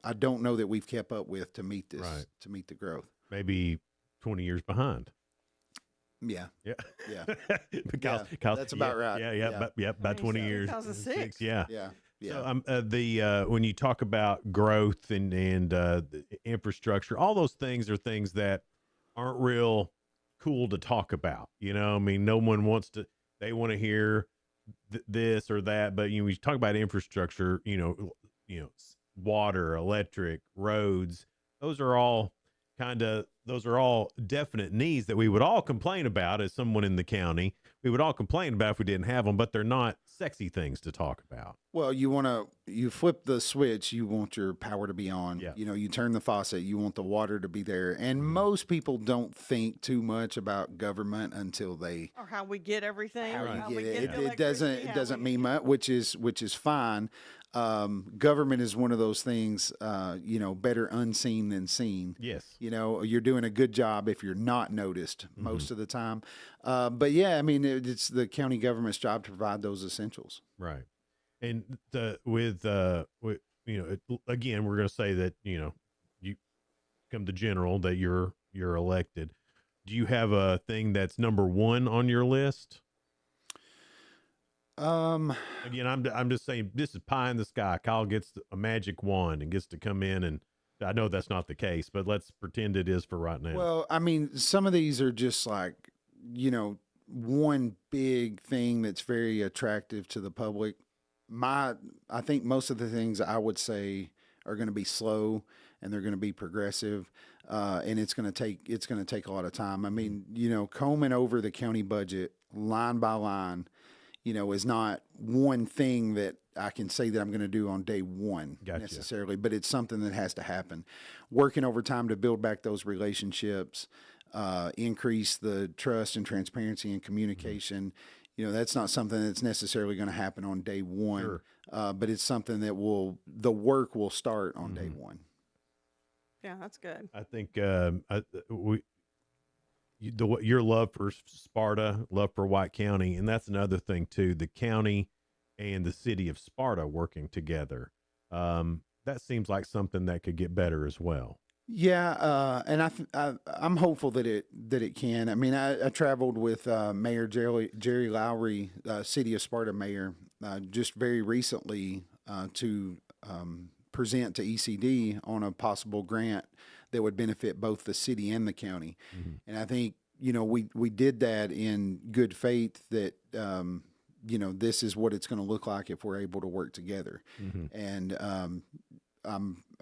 I don't know that we've kept up with to meet this, to meet the growth. Maybe 20 years behind. Yeah. That's about right. About 20 years. 2006. Yeah. Yeah. So when you talk about growth and infrastructure, all those things are things that aren't real cool to talk about. No one wants to. They want to hear this or that. But when you talk about infrastructure, water, electric, roads, those are all definite needs that we would all complain about as someone in the county. We would all complain about if we didn't have them, but they're not sexy things to talk about. Well, you flip the switch, you want your power to be on. Yeah. You turn the faucet, you want the water to be there. And most people don't think too much about government until they or how we get everything. It doesn't mean much, which is fine. Government is one of those things, better unseen than seen. Yes. You're doing a good job if you're not noticed most of the time. But yeah, it's the county government's job to provide those essentials. Right. And again, we're going to say that, you come to general that you're elected. Do you have a thing that's number one on your list? Again, I'm just saying this is pie in the sky. Kyle gets a magic wand and gets to come in, and I know that's not the case, but let's pretend it is for right now. Well, some of these are just like, one big thing that's very attractive to the public. I think most of the things I would say are going to be slow and they're going to be progressive. And it's going to take a lot of time. Combing over the county budget line by line, is not one thing that I can say that I'm going to do on day one necessarily, but it's something that has to happen. Working over time to build back those relationships, increase the trust and transparency and communication. That's not something that's necessarily going to happen on day one, but it's something that the work will start on day one. Yeah, that's good. I think your love for Sparta, love for White County, and that's another thing too. The county and the city of Sparta working together. That seems like something that could get better as well. Yeah, and I'm hopeful that it can. I traveled with Mayor Jerry Lowry, City of Sparta Mayor, just very recently to present to ECD on a possible grant that would benefit both the city and the county. And I think we did that in good faith that this is what it's going to look like if we're able to work together. And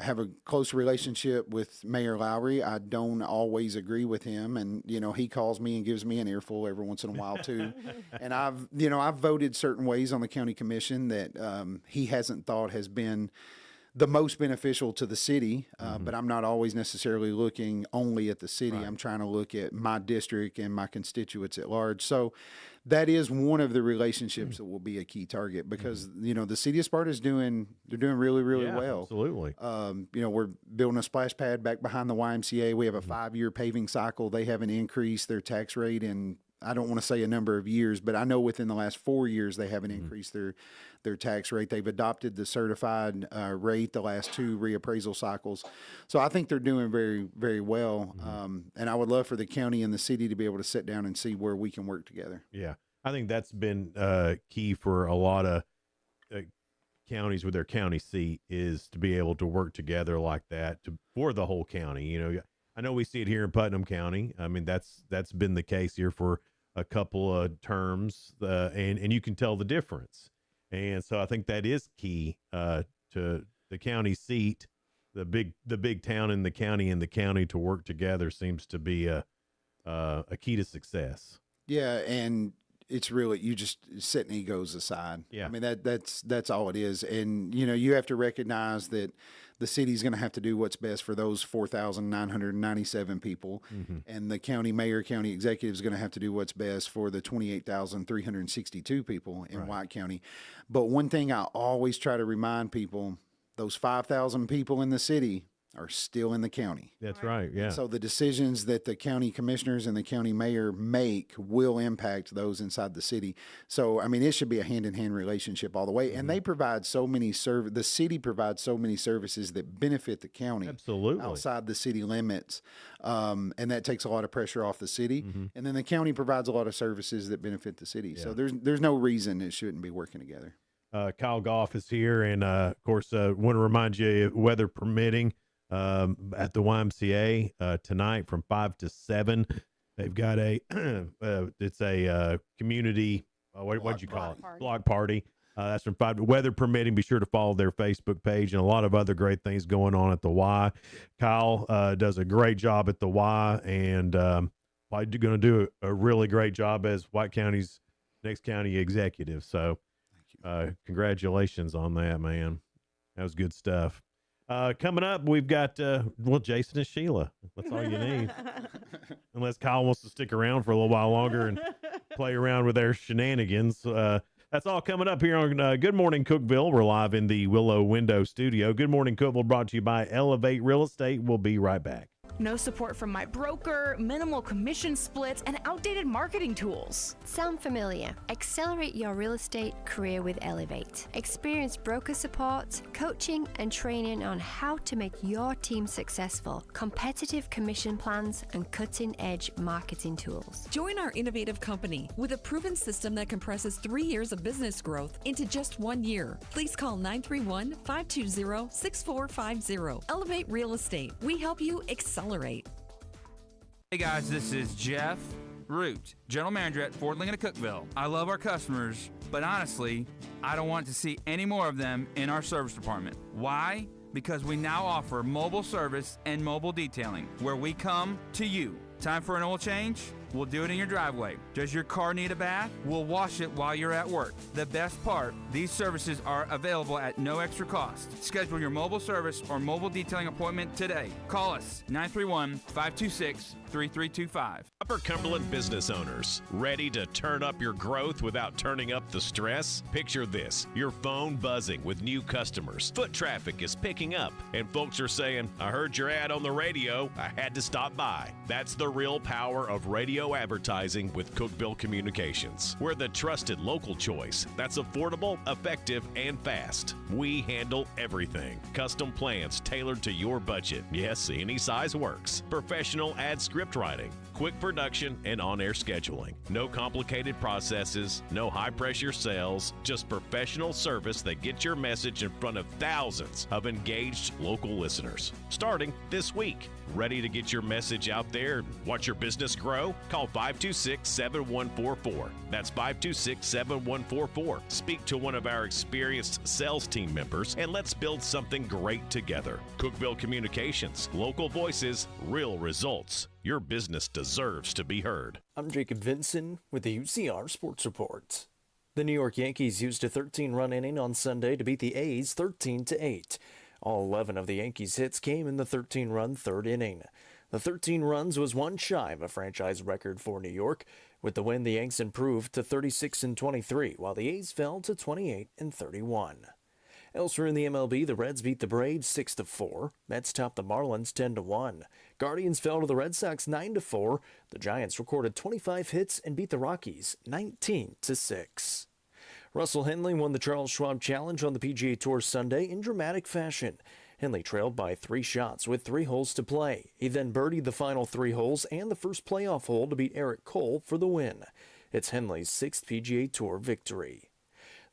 have a close relationship with Mayor Lowry. I don't always agree with him, and he calls me and gives me an earful every once in a while too. And I've voted certain ways on the county commission that he hasn't thought has been the most beneficial to the city, but I'm not always necessarily looking only at the city. I'm trying to look at my district and my constituents at large. So that is one of the relationships that will be a key target because, the city of Sparta is doing really, really well. Absolutely. We're building a splash pad back behind the YMCA. We have a 5-year paving cycle. They haven't increased their tax rate in, I don't want to say a number of years, but I know within the last 4 years they haven't increased their tax rate. They've adopted the certified rate the last 2 reappraisal cycles. So I think they're doing very, very well. And I would love for the county and the city to be able to sit down and see where we can work together. Yeah. I think that's been key for a lot of counties with their county seat is to be able to work together like that for the whole county. I know we see it here in Putnam County. I mean, that's been the case here for a couple of terms, and you can tell the difference. And so I think that is key to the county seat, the big town in the county to work together seems to be a key to success. Yeah, and it's really, you just setting egos aside. Yeah. I mean, that's all it is. And, you have to recognize that the city's going to have to do what's best for those 4,997 people. And the county mayor, county executive is going to have to do what's best for the 28,362 people in White County. But one thing I always try to remind people, those 5,000 people in the city are still in the county. That's right. Yeah. So the decisions that the county commissioners and the county mayor make will impact those inside the city. So, I mean, it should be a hand-in-hand relationship all the way. And they provide so many the city provides so many services that benefit the county. Absolutely. Outside the city limits. And that takes a lot of pressure off the city. And then the county provides a lot of services that benefit the city. So there's no reason it shouldn't be working together. Kyle Goff is here. And, of course, want to remind you, weather permitting, at the YMCA tonight from 5 to 7. They've got it's a community, what'd you call it? Block party. That's from 5 to, weather permitting. Be sure to follow their Facebook page and a lot of other great things going on at the Y. Kyle does a great job at the Y and probably going to do a really great job as White County's next county executive. So congratulations on that, man. That was good stuff. Coming up, we've got, Jason and Sheila. That's all you need. Unless Kyle wants to stick around for a little while longer and play around with their shenanigans. That's all coming up here on Good Morning Cookeville. We're live in the Willow Window studio. Good Morning Cookeville brought to you by Elevate Real Estate. We'll be right back. No support from my broker, minimal commission splits, and outdated marketing tools. Sound familiar? Accelerate your real estate career with Elevate. Experience broker support, coaching, and training on how to make your team successful, competitive commission plans, and cutting-edge marketing tools. Join our innovative company with a proven system that compresses 3 years of business growth into just 1 year. Please call 931-520-6450. Elevate Real Estate. We help you accelerate. Hey guys, this is Jeff Root, General Manager at Ford Lincoln of Cookeville. I love our customers, but honestly, I don't want to see any more of them in our service department. Why? Because we now offer mobile service and mobile detailing, where we come to you. Time for an oil change? We'll do it in your driveway. Does your car need a bath? We'll wash it while you're at work. The best part, these services are available at no extra cost. Schedule your mobile service or mobile detailing appointment today. Call us 931-526-3325. Upper Cumberland business owners, ready to turn up your growth without turning up the stress? Picture this, your phone buzzing with new customers. Foot traffic is picking up, and folks are saying, I heard your ad on the radio, I had to stop by. That's the real power of radio advertising with Cookeville Communications. We're the trusted local choice that's affordable, effective, and fast. We handle everything. Custom plans tailored to your budget. Yes, any size works. Professional ad script writing, quick production, and on-air scheduling. No complicated processes, no high-pressure sales, just professional service that gets your message in front of thousands of engaged local listeners. Starting this week. Ready to get your message out there and watch your business grow? Call 526-7144. That's 526-7144. Speak to one of our experienced sales team members and let's build something great together. Cookeville Communications, local voices, real results. Your business deserves to be heard. I'm Jacob Vinson with the UCR Sports Report. The New York Yankees used a 13-run inning on Sunday to beat the A's 13-8. All 11 of the Yankees' hits came in the 13-run third inning. The 13 runs was one shy of a franchise record for New York. With the win, the Yanks improved to 36-23, while the A's fell to 28-31. Elsewhere in the MLB, the Reds beat the Braves 6-4. Mets topped the Marlins 10-1. Guardians fell to the Red Sox 9-4. The Giants recorded 25 hits and beat the Rockies 19-6. Russell Henley won the Charles Schwab Challenge on the PGA Tour Sunday in dramatic fashion. Henley trailed by 3 shots with 3 holes to play. He then birdied the final 3 holes and the first playoff hole to beat Eric Cole for the win. It's Henley's 6th PGA Tour victory.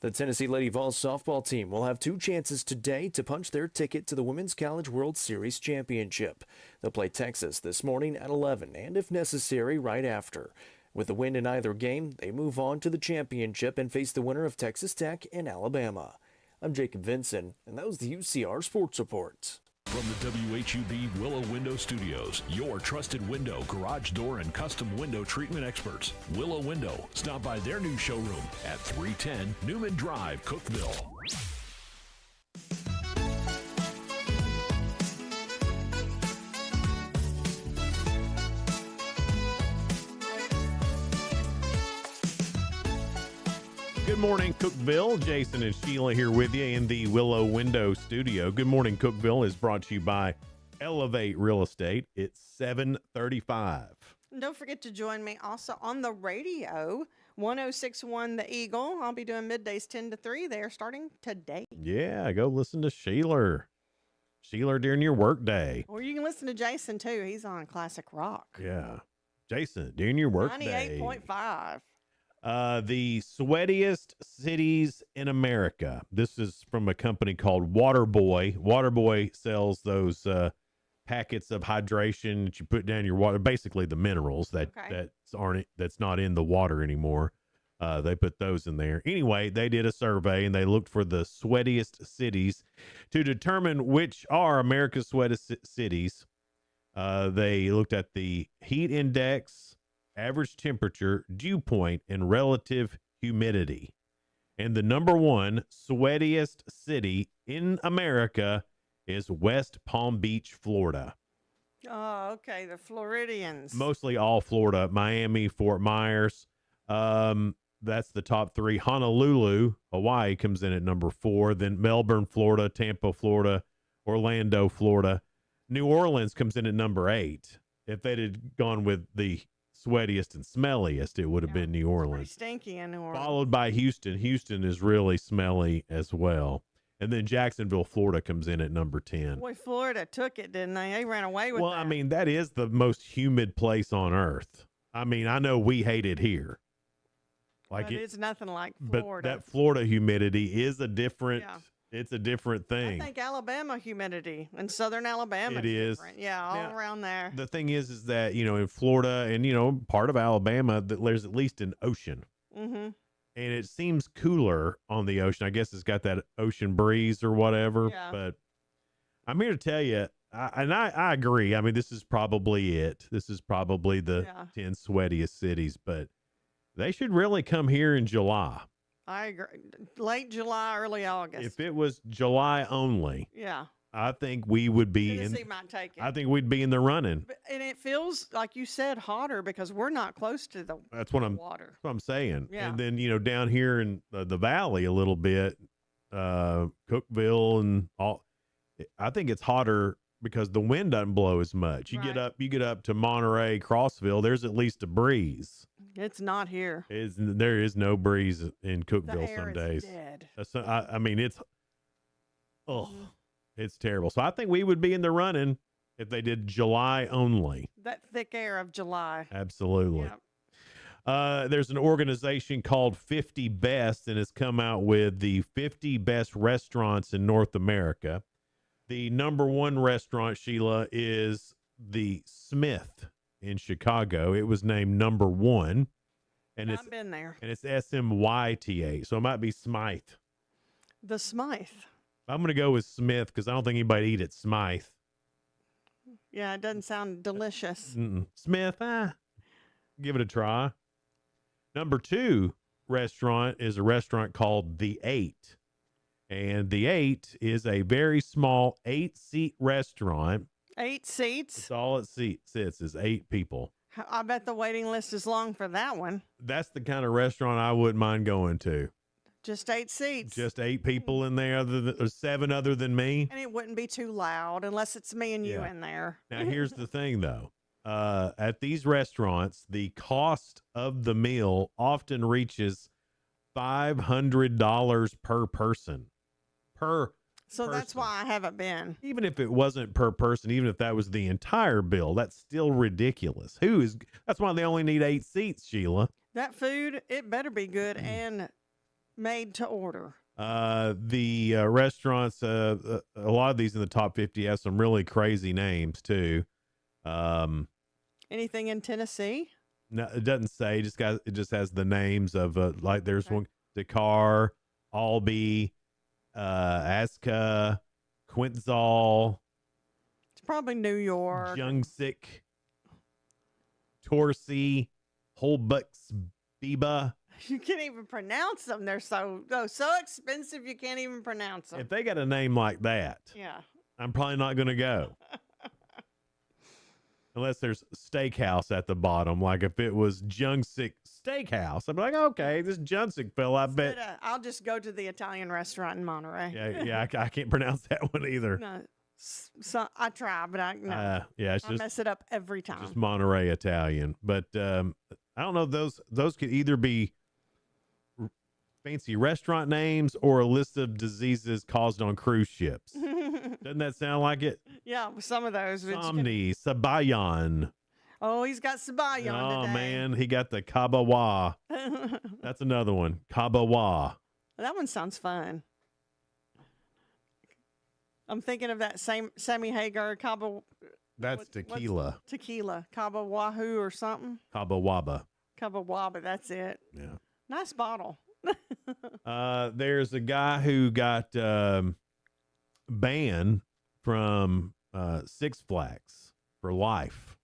The Tennessee Lady Vols softball team will have 2 chances today to punch their ticket to the Women's College World Series Championship. They'll play Texas this morning at 11 and, if necessary, right after. With a win in either game, they move on to the championship and face the winner of Texas Tech and Alabama. I'm Jacob Vinson, and that was the UCR Sports Report. From the WHUB Willow Window Studios, your trusted window, garage door, and custom window treatment experts. Willow Window. Stop by their new showroom at 310 Newman Drive, Cookeville. Good morning, Cookeville. Jason and Sheila here with you in the Willow Window Studio. Good morning, Cookeville is brought to you by Elevate Real Estate. It's 7:35. And don't forget to join me also on the radio, 1061 The Eagle. I'll be doing middays 10 to 3 there starting today. Yeah, go listen to Sheila. Sheila during your work day. Or you can listen to Jason too. He's on Classic Rock. Yeah. Jason, during your work day. 98.5. The sweatiest cities in America. This is from a company called Waterboy. Waterboy sells those packets of hydration that you put down your water, basically the minerals that's not in the water anymore. They put those in there. Anyway, they did a survey and they looked for the sweatiest cities to determine which are America's sweatiest cities. They looked at the heat index, average temperature, dew point, and relative humidity. And the number 1 sweatiest city in America is West Palm Beach, Florida. Oh, okay. The Floridians. Mostly all Florida. Miami, Fort Myers. That's the top 3. Honolulu, Hawaii comes in at number 4. Then Melbourne, Florida, Tampa, Florida, Orlando, Florida. New Orleans comes in at number 8. If they'd have gone with the sweatiest and smelliest, it would have been New Orleans. Stinky in New Orleans. Followed by Houston. Houston is really smelly as well. And then Jacksonville, Florida comes in at number 10. Boy, Florida took it, didn't they? They ran away with Well, that. I mean, that is the most humid place on earth. I mean, I know we hate it here. But it's nothing like But Florida. that Florida humidity is a different, it's a different thing. I think Alabama humidity in southern Alabama It is. different. Yeah, all around there. The thing is that, in Florida and, part of Alabama, there's at least an ocean. Mm-hmm. And it seems cooler on the ocean. I guess it's got that ocean breeze or whatever. Yeah. But I'm here to tell you, I agree. I mean, this is probably it. This is probably the 10 sweatiest cities. But they should really come here in July. I agree. Late July, early August. If it was July only, yeah. I think we would be Tennessee might take it. I think we'd be in the running. And it feels, like you said, hotter because we're not close to the That's what water. That's what I'm saying. Yeah. And then, down here in the valley a little bit, Cookeville and all, I think it's hotter because the wind doesn't blow as much. You get up to Monterey, Crossville, there's at least a breeze. It's not here. There is no breeze in Cookeville The air some is days. dead. I mean, it's it's terrible. So I think we would be in the running if they did July only. That thick air of July. Absolutely. Yep. There's an organization called 50 Best, and it's come out with the 50 best restaurants in North America. The number 1 restaurant, Sheila, is the Smith in Chicago. It was named number 1. And I've been there. And it's Smythe. So it might be Smythe. The Smythe. I'm going to go with Smith because I don't think anybody eat at Smythe. Yeah, it doesn't sound delicious. Smith, give it a try. Number 2 restaurant is a restaurant called The 8. And the 8 is a very small 8-seat restaurant. 8 seats. It's all it sits is 8 people. I bet the waiting list is long for that one. That's the kind of restaurant I wouldn't mind going to. Just 8 seats. Just 8 people in there, or 7 other than me. And it wouldn't be too loud unless it's me and you Yeah. in there. Now, here's the thing, though. At these restaurants, the cost of the meal often reaches $500 per person. So that's why I haven't been. Even if it wasn't per person, even if that was the entire bill, that's still ridiculous. That's why they only need 8 seats, Sheila. That food, it better be good and made to order. The restaurants, a lot of these in the top 50 have some really crazy names too. Anything in Tennessee? No, it doesn't say. It just has the names of like there's one Dakar, Albee, Asca, Quintzal. It's probably New York. Jungsik, Torsi, Holbucks, Biba. You can't even pronounce them. They're so expensive you can't even pronounce them. If they got a name like that, Yeah. I'm probably not going to go. Unless there's steakhouse at the bottom. Like if it was Jungsik Steakhouse, I'd be like, okay, this Jungsik fella, I bet. I'll just go to the Italian restaurant in Monterey. Yeah, I can't pronounce that one either. No, so I try, but I it's I just mess it up every time. just Monterey Italian. But I don't know. Those could either be fancy restaurant names or a list of diseases caused on cruise ships. Doesn't that sound like it? Yeah, some of those. Somni, Sabayan. Oh, he's got Sabayon Oh today. man, he got the Kabawa. That's another one. Kabawa. That one sounds fun. I'm thinking of that same Sammy Hagar Cabo. That's tequila. Tequila. Cabo Wahoo or something. Kabawaba. Cabo Waba, that's it. Yeah. Nice bottle. There's a guy who got banned from Six Flags for life.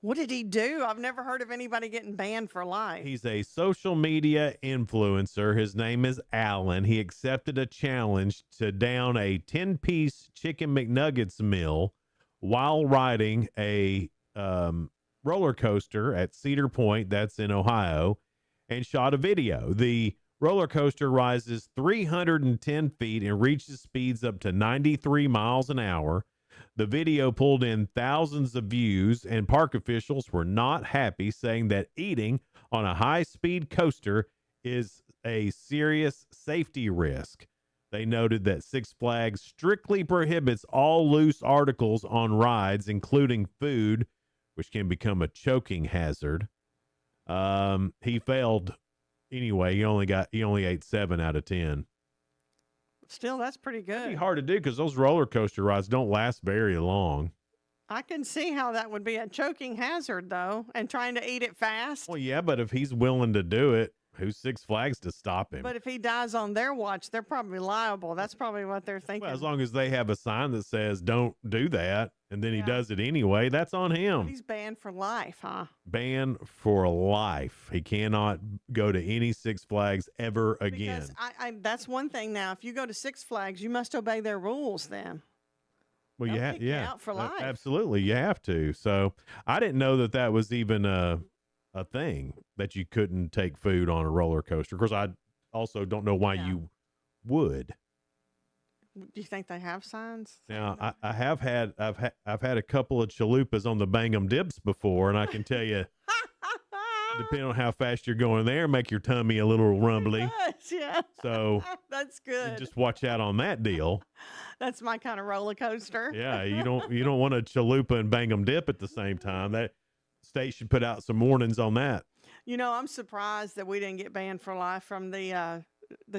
What did he do? I've never heard of anybody getting banned for life. He's a social media influencer. His name is Alan. He accepted a challenge to down a 10-piece chicken McNuggets meal while riding a roller coaster at Cedar Point, that's in Ohio, and shot a video. The roller coaster rises 310 feet and reaches speeds up to 93 miles an hour. The video pulled in thousands of views, and park officials were not happy, saying that eating on a high-speed coaster is a serious safety risk. They noted that Six Flags strictly prohibits all loose articles on rides, including food, which can become a choking hazard. He failed anyway. He only ate 7 out of 10. Still, that's pretty good. It'd be hard to do because those roller coaster rides don't last very long. I can see how that would be a choking hazard, though, and trying to eat it fast. Well, yeah, but if he's willing to do it, who's Six Flags to stop him? But if he dies on their watch, they're probably liable. That's probably what they're thinking. Well, as long as they have a sign that says don't do that, and then he does it anyway, that's on him. He's banned for life, huh? Banned for life. He cannot go to any Six Flags ever again. Because that's one thing now. If you go to Six Flags, you must obey their rules then. Well, They'll kick you out for life. Absolutely, you have to. So I didn't know that was even a thing, that you couldn't take food on a roller coaster. Of course, I also don't know why you would. Do you think they have signs? Now, I've had a couple of chalupas on the Bangum Dips before, and I can tell you, depending on how fast you're going there, make your tummy a little rumbly. Yeah. So that's good. Just watch out on that deal. That's my kind of roller coaster. Yeah, you don't want a chalupa and Bangum Dip at the same time. That state should put out some warnings on that. You know, I'm surprised that we didn't get banned for life from the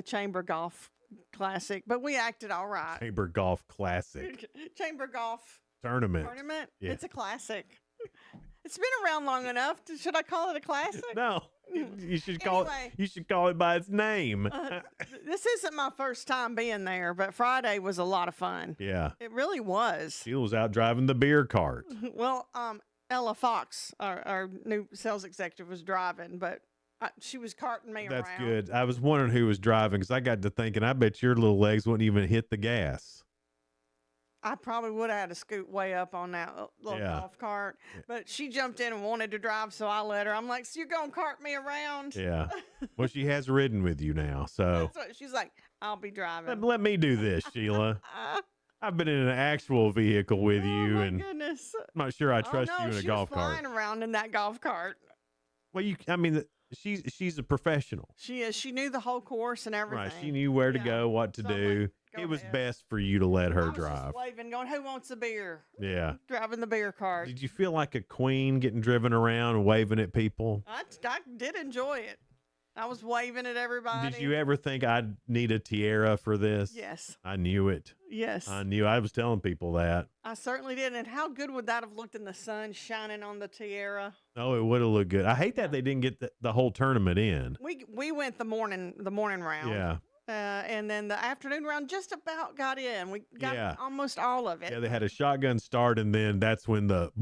Chamber Golf Classic, but we acted all right. Chamber Golf Classic. Chamber Golf Tournament. Yeah. It's a classic. It's been around long enough. Should I call it a classic? No, you should call it by its name. This isn't my first time being there, but Friday was a lot of fun. Yeah, it really was. Sheila was out driving the beer cart. Well, Ella Fox, our new sales executive, was driving, but She was carting me That's around. good. I was wondering who was driving because I got to thinking, I bet your little legs wouldn't even hit the gas. I probably would have had to scoot way up on that little golf cart, but she jumped in and wanted to drive, so I let her. I'm like, so you're going to cart me around? Yeah. Well, she has ridden with you now, so. That's what she's like, I'll be driving. Let me do this, Sheila. I've been in an actual vehicle with you, and goodness. I'm not sure I trust you in a she golf was cart. flying around in that golf cart. Well, she's a professional. She is. She knew the whole course and everything. Right. She knew where to go, what to do. It was best for you to let her drive. Just waving, going, who wants a beer? Yeah. Driving the beer cart. Did you feel like a queen getting driven around and waving at people? I did enjoy it. I was waving at everybody. Did you ever think I'd need a tiara for this? Yes. I knew it. Yes. I knew. I was telling people that. I certainly did. And how good would that have looked in the sun shining on the tiara? Oh, it would have looked good. I hate that they didn't get the whole tournament in. We went the morning round. Yeah. And then the afternoon round just about got in. We got almost all of it. Yeah, they had a shotgun start, and then that's when the.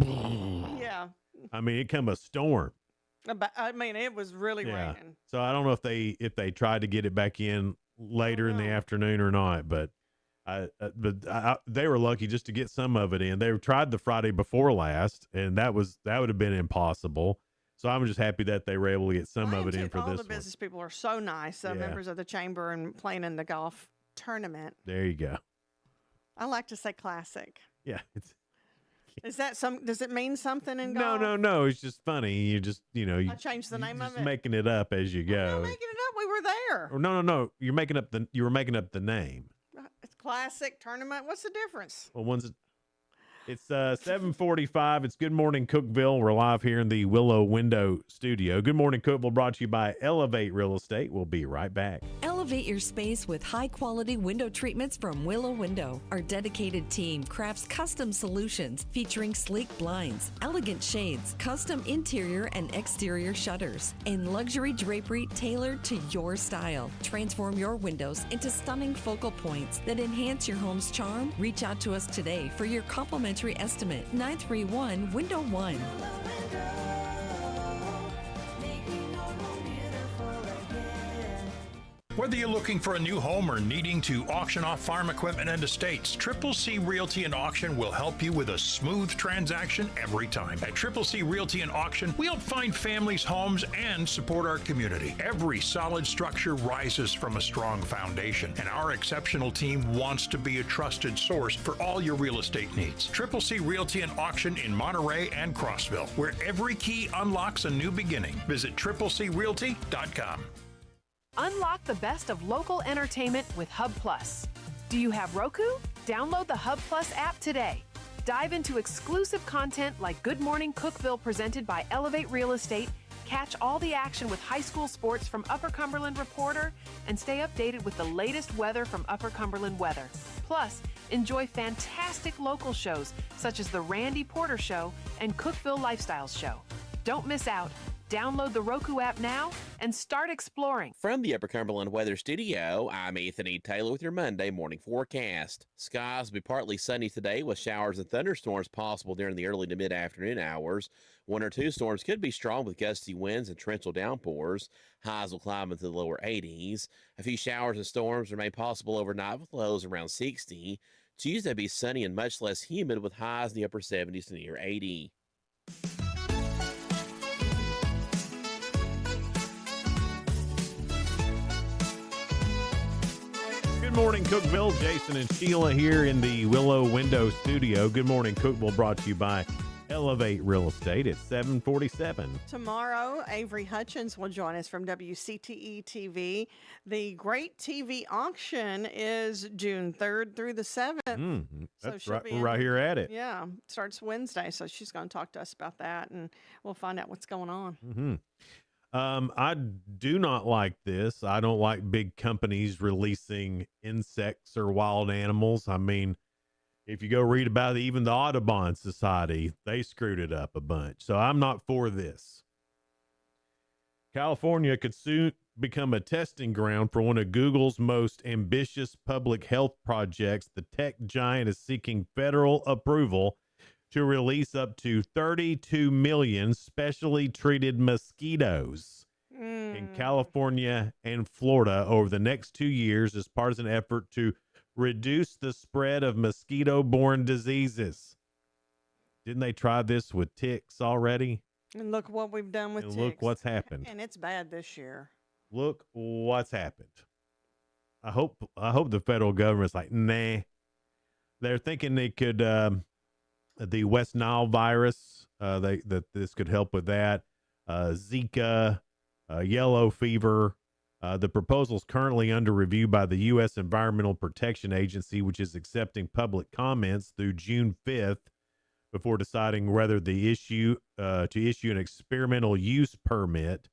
Yeah. I mean, it come a storm. I mean, it was really raining. So I don't know if they tried to get it back in later in the afternoon or not, but they were lucky just to get some of it in. They tried the Friday before last, and that would have been impossible. So I'm just happy that they were able to get some of it in for this one. All the business people are so nice, members of the chamber and playing in the golf tournament. There you go. I like to say classic. Yeah. Is that does it mean something in golf? No. It's just funny. You just, I changed the name of it. Making it up as you go. I'm not making it up. We were there. Or no. You were making up the name. It's classic tournament. What's the difference? Well, it's 7:45. It's Good Morning Cookeville. We're live here in the Willow Window studio. Good Morning Cookeville brought to you by Elevate Real Estate. We'll be right back. Elevate your space with high-quality window treatments from Willow Window. Our dedicated team crafts custom solutions featuring sleek blinds, elegant shades, custom interior and exterior shutters, and luxury drapery tailored to your style. Transform your windows into stunning focal points that enhance your home's charm. Reach out to us today for your complimentary estimate. 931 Window 1. Whether you're looking for a new home or needing to auction off farm equipment and estates, Triple C Realty and Auction will help you with a smooth transaction every time. At Triple C Realty and Auction, we help find families, homes, and support our community. Every solid structure rises from a strong foundation, and our exceptional team wants to be a trusted source for all your real estate needs. Triple C Realty and Auction in Monterey and Crossville, where every key unlocks a new beginning. Visit triplecrealty.com. Unlock the best of local entertainment with Hub Plus. Do you have Roku? Download the Hub Plus app today. Dive into exclusive content like Good Morning Cookeville presented by Elevate Real Estate, catch all the action with high school sports from Upper Cumberland Reporter, and stay updated with the latest weather from Upper Cumberland Weather. Plus, enjoy fantastic local shows such as The Randy Porter Show and Cookeville Lifestyles Show. Don't miss out. Download the Roku app now and start exploring. From the Upper Cumberland Weather Studio, I'm Anthony Taylor with your Monday morning forecast. Skies will be partly sunny today with showers and thunderstorms possible during the early to mid-afternoon hours. 1 or 2 storms could be strong with gusty winds and torrential downpours. Highs will climb into the lower 80s. A few showers and storms remain possible overnight with lows around 60. Tuesday will be sunny and much less humid with highs in the upper 70s to near 80. Good morning, Cookeville. Jason and Sheila here in the Willow Window studio. Good morning, Cookeville, brought to you by Elevate Real Estate at 747. Tomorrow, Avery Hutchins will join us from WCTE TV. The Great TV Auction is June 3rd through the 7th. That's right. We're right here at it. Yeah, starts Wednesday, so she's going to talk to us about that, and we'll find out what's going on. Mm-hmm. I do not like this. I don't like big companies releasing insects or wild animals. I mean, if you go read about even the Audubon Society, they screwed it up a bunch. So I'm not for this. California could soon become a testing ground for one of Google's most ambitious public health projects. The tech giant is seeking federal approval to release up to 32 million specially treated mosquitoes in California and Florida over the next 2 years as part of an effort to reduce the spread of mosquito-borne diseases. Didn't they try this with ticks already? And look what we've done with And ticks. look what's happened. And it's bad this year. Look what's happened. I hope the federal government's like, nah. They're thinking they could the West Nile virus, that this could help with that. Zika, yellow fever. The proposal is currently under review by the U.S. Environmental Protection Agency, which is accepting public comments through June 5th before deciding whether to issue an experimental use permit.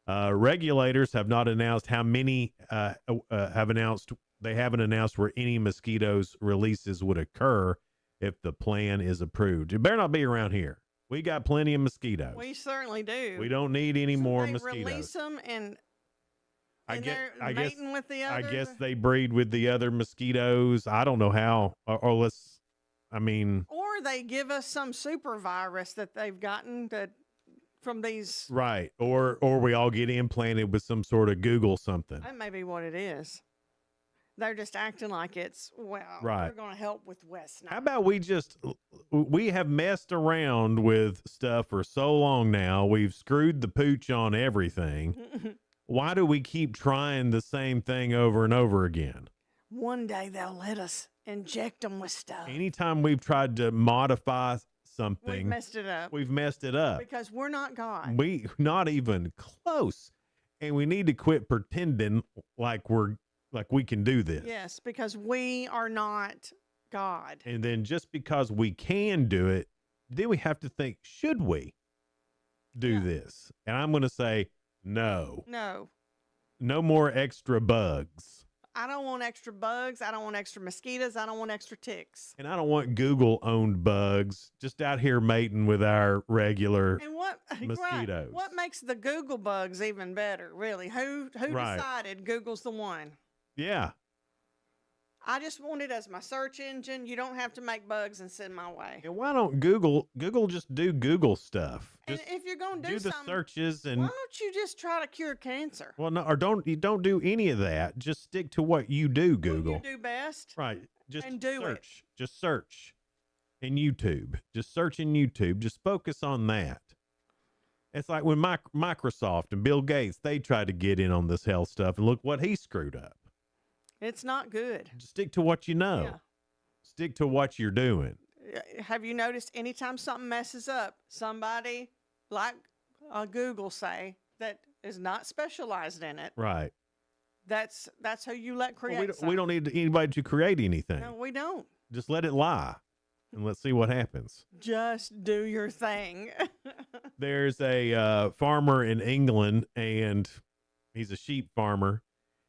Regulators have not announced how many they haven't announced where any mosquitoes releases would occur if the plan is approved. It better not be around here. We got plenty of mosquitoes. We certainly do. We don't need any more they mosquitoes. Release them and I guess mating with the others. I guess they breed with the other mosquitoes. I don't know how, or they give us some super virus that they've gotten from these. Right. Or we all get implanted with some sort of Google something. That may be what it is. They're just acting like it's, right. We're going to help with West Nile. How about we have messed around with stuff for so long now. We've screwed the pooch on everything. Why do we keep trying the same thing over and over again? One day they'll let us inject them with stuff. Anytime we've tried to modify something, We've messed it up. We've messed it up. Because we're not God. We not even close. And we need to quit pretending like we can do this. Yes, because we are not God. And then just because we can do it, then we have to think, should we do this? And I'm going to say no. No. No more extra bugs. I don't want extra bugs. I don't want extra mosquitoes. I don't want extra ticks. And I don't want Google-owned bugs just out here mating with our regular mosquitoes. Right, what makes the Google bugs even better, really? Who decided Google's the one? Yeah. I just want it as my search engine. You don't have to make bugs and send my way. And why don't Google just do Google stuff? And if you're going to do the something, searches and why don't you just try to cure cancer? Well, no, or don't do any of that. Just stick to what you do, Google. What you do best. Right. Just and do search. Just search in YouTube. Just search in YouTube. Just focus on that. It's like when Microsoft and Bill Gates, they tried to get in on this health stuff, and look what he screwed up. It's not good. Just stick to what you know. Yeah. Stick to what you're doing. Have you noticed anytime something messes up, somebody like Google say that is not specialized in it? Right. That's who you let create. Well, we don't need anybody to create anything. No, we don't. Just let it lie, and let's see what happens. Just do your thing. There's a farmer in England, and he's a sheep farmer.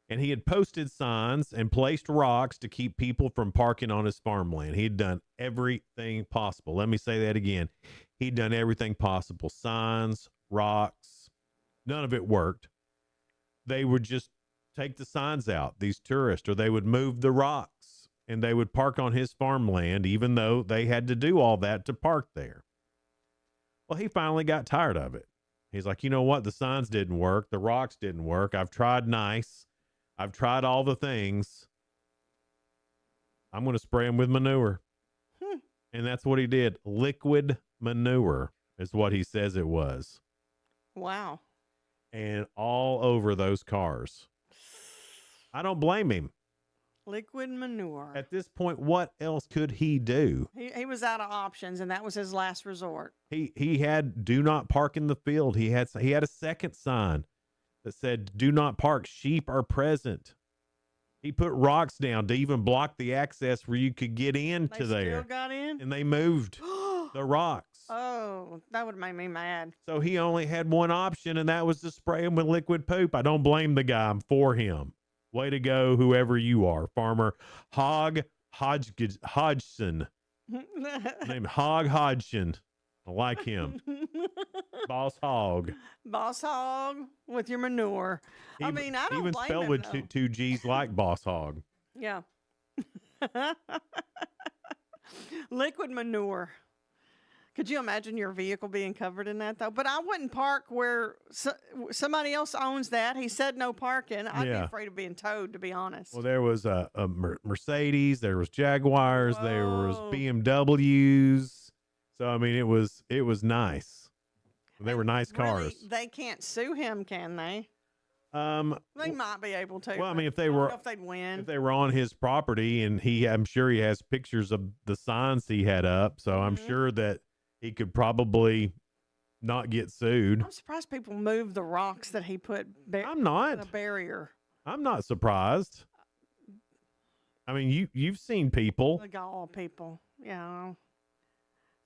And he had posted signs and placed rocks to keep people from parking on his farmland. He'd done everything possible. Let me say that again. He'd done everything possible. Signs, rocks, none of it worked. They would just take the signs out, these tourists, or they would move the rocks and they would park on his farmland, even though they had to do all that to park there. Well, he finally got tired of it. He's like, you know what? The signs didn't work. The rocks didn't work. I've tried nice. I've tried all the things. I'm going to spray them with manure. And that's what he did. Liquid manure is what he says it was. Wow. And all over those cars. I don't blame him. Liquid manure. At this point, what else could he do? He was out of options, and that was his last resort. He had do not park in the field. He had a second sign that said, do not park, sheep are present. He put rocks down to even block the access where you could get into there. They still got in? And they moved the rocks. Oh, that would make me mad. So he only had one option, and that was to spray him with liquid poop. I don't blame the guy. I'm for him. Way to go, whoever you are. Farmer Hodgson. Named Hog Hodgson. I like him. Boss Hog. Boss Hog with your manure. I don't even blame spelled him, with though. two G's like Boss Hog. Yeah. Liquid manure. Could you imagine your vehicle being covered in that, though? But I wouldn't park where somebody else owns that. He said no parking. I'd be Yeah. afraid of being towed, to be honest. Well, there was a Mercedes, there was Jaguars, there was Whoa. BMWs. So I mean, it was nice. They were nice Really, cars. they can't sue him, can they? They might be able to. Well, I but mean, if they I don't were, know if they'd win. if they were on his property, and I'm sure he has pictures of the signs he had up, so I'm Mm-hmm. sure that he could probably not get sued. I'm surprised people move the rocks that he put. I'm not. The barrier. I'm not surprised. I mean, you've seen people. The gall people. Yeah.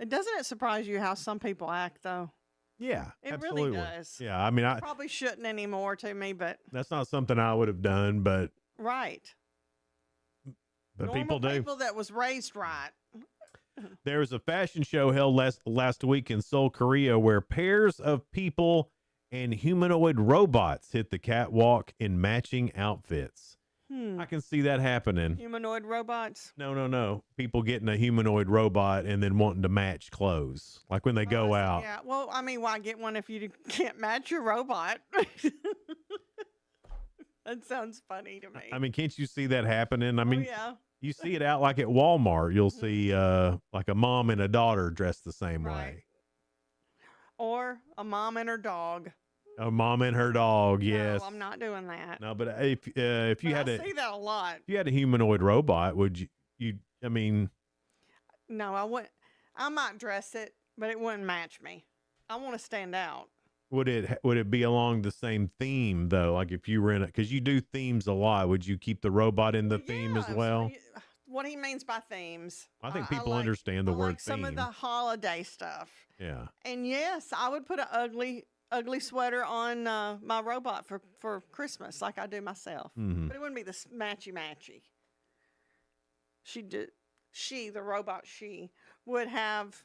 Doesn't it surprise you how some people act, though? Yeah, It absolutely. really does. Yeah, I mean, Probably shouldn't anymore to me, but that's not something I would have done, but right. but Normal people do. people that was raised right. There was a fashion show held last week in Seoul, Korea, where pairs of people and humanoid robots hit the catwalk in matching outfits. I can see that happening. Humanoid robots. No. People getting a humanoid robot and then wanting to match clothes, like when they go out. Yeah. Well, I mean, why get one if you can't match your robot? That sounds funny to me. I mean, can't you see that happening? I mean, yeah. you see it out like at Walmart. You'll see like a mom and a daughter dressed the same way. Or a mom and her dog. A mom and her dog, yes. No, I'm not doing that. No, but if you had I see that a lot. if you had a humanoid robot, would you I mean, No, I wouldn't. I might dress it, but it wouldn't match me. I want to stand out. would it be along the same theme though? Like if you were in it, because you do themes a lot, would you keep the robot in the theme as well? What he means by themes. I think people understand the word some theme. of the holiday stuff. Yeah. And yes, I would put an ugly sweater on my robot for Christmas, like I do myself. Mhm. But it wouldn't be the matchy. The robot, would have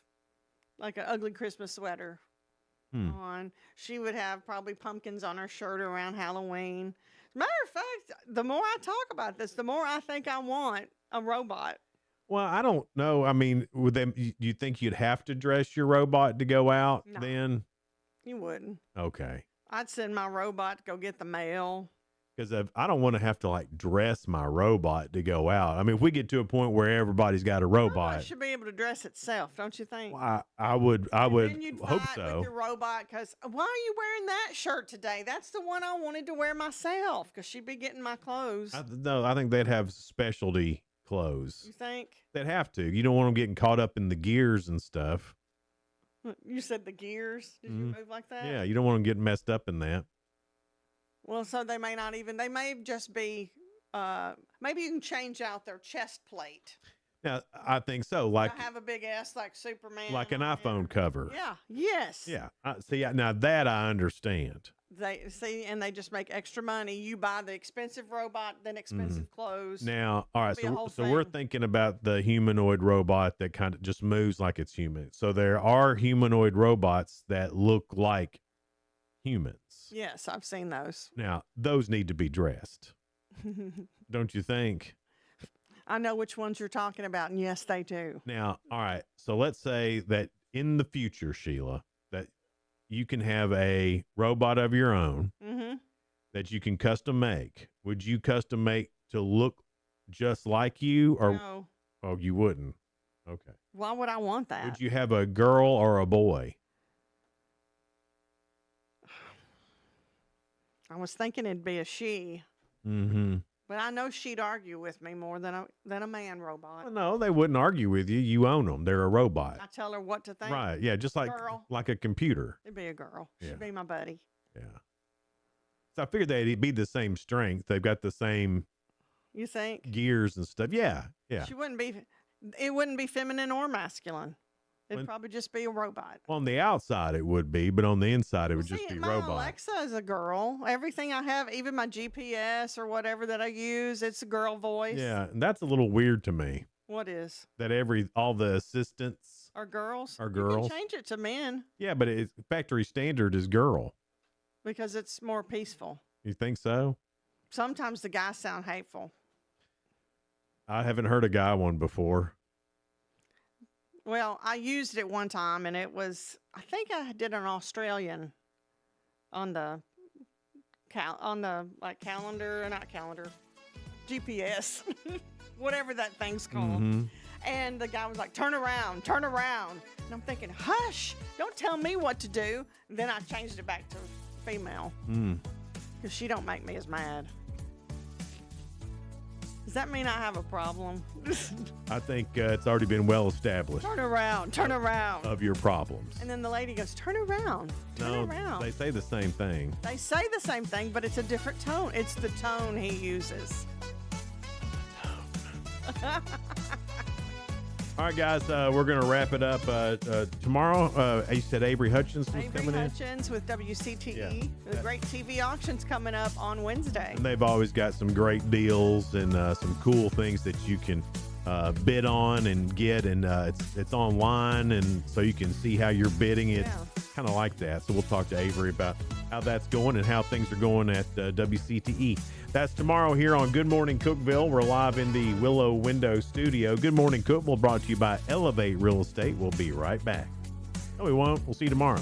like an ugly Christmas sweater on. She would have probably pumpkins on her shirt around Halloween. Matter of fact, the more I talk about this, the more I think I want a robot. Well, I don't know. I mean, would them? You think you'd have to dress your robot to go out No. then? You wouldn't. Okay. I'd send my robot to go get the mail. Because I don't want to have to like dress my robot to go out. I mean, if we get to a point where everybody's got a robot, It should be able to dress itself, don't you think? I would Then you'd hope fight so. with your robot because why are you wearing that shirt today? That's the one I wanted to wear myself because she'd be getting my clothes. No, I think they'd have specialty clothes. You think? They'd have to. You don't want them getting caught up in the gears and stuff. You said the gears. Did you move like that? Yeah, you don't want them getting messed up in that. Well, so they may not even. They may just be. Maybe you can change out their chest plate. Now, I think so. Like I have a big S like Superman. an iPhone cover. Yeah. Yes. Yeah. See, now that I understand. They just make extra money. You buy the expensive robot, then expensive clothes. Now, all right, It'll be a whole so we're thing. thinking about the humanoid robot that kind of just moves like it's human. So there are humanoid robots that look like humans. Yes, I've seen those. Now, those need to be dressed, don't you think? I know which ones you're talking about, and yes, they do. Now, all right, so let's say that in the future, Sheila, that you can have a robot of your own that you can custom make. Would you custom make to look just like you, or No. Oh, you wouldn't? Okay. Why would I want that? Would you have a girl or a boy? I was thinking it'd be a she, Mm-hmm. but I know she'd argue with me more than a man robot. Well, no, they wouldn't argue with you. You own them. They're a robot. I tell her what to think. Right. Yeah. Just like Girl. a computer. It'd be a girl. Yeah. She'd be my buddy. Yeah. So I figured they'd be the same strength. They've got the same You think? gears and stuff. Yeah. Yeah. She wouldn't be. It wouldn't be feminine or masculine. It'd When- probably just be a robot. On the outside, it would be, but on the inside, it would See, just be my robot. Alexa is a girl. Everything I have, even my GPS or whatever that I use, it's a girl voice. Yeah. And that's a little weird to me What is? that all the assistants Are girls? are You girls. can change it to men Yeah. But factory standard is girl. because it's more peaceful. You think so? Sometimes the guys sound hateful. I haven't heard a guy one before. Well, I used it one time, and it was, I think I did an Australian on the calendar, not calendar, GPS, whatever that thing's called. And the guy was like, turn around, turn around. And I'm thinking, hush, don't tell me what to do. And then I changed it back to female because she don't make me as mad. Does that mean I have a problem? I think it's already been well established. Turn around. Of your problems. And then the lady goes, turn around. Turn around. They say the same thing. They say the same thing, but it's a different tone. It's the tone he uses. All right, guys, we're going to wrap it up tomorrow. You said Avery Hutchins was coming in? Avery Hutchins with WCTE. Yeah. The great TV auctions coming up on Wednesday. And they've always got some great deals and some cool things that you can bid on and get. And it's online, and so you can see how you're bidding. It's kind of like that. So we'll talk to Avery about how that's going and how things are going at WCTE. That's tomorrow here on Good Morning Cookeville. We're live in the Willow Window Studio. Good Morning Cookeville brought to you by Elevate Real Estate. We'll be right back. No, we won't. We'll see you tomorrow.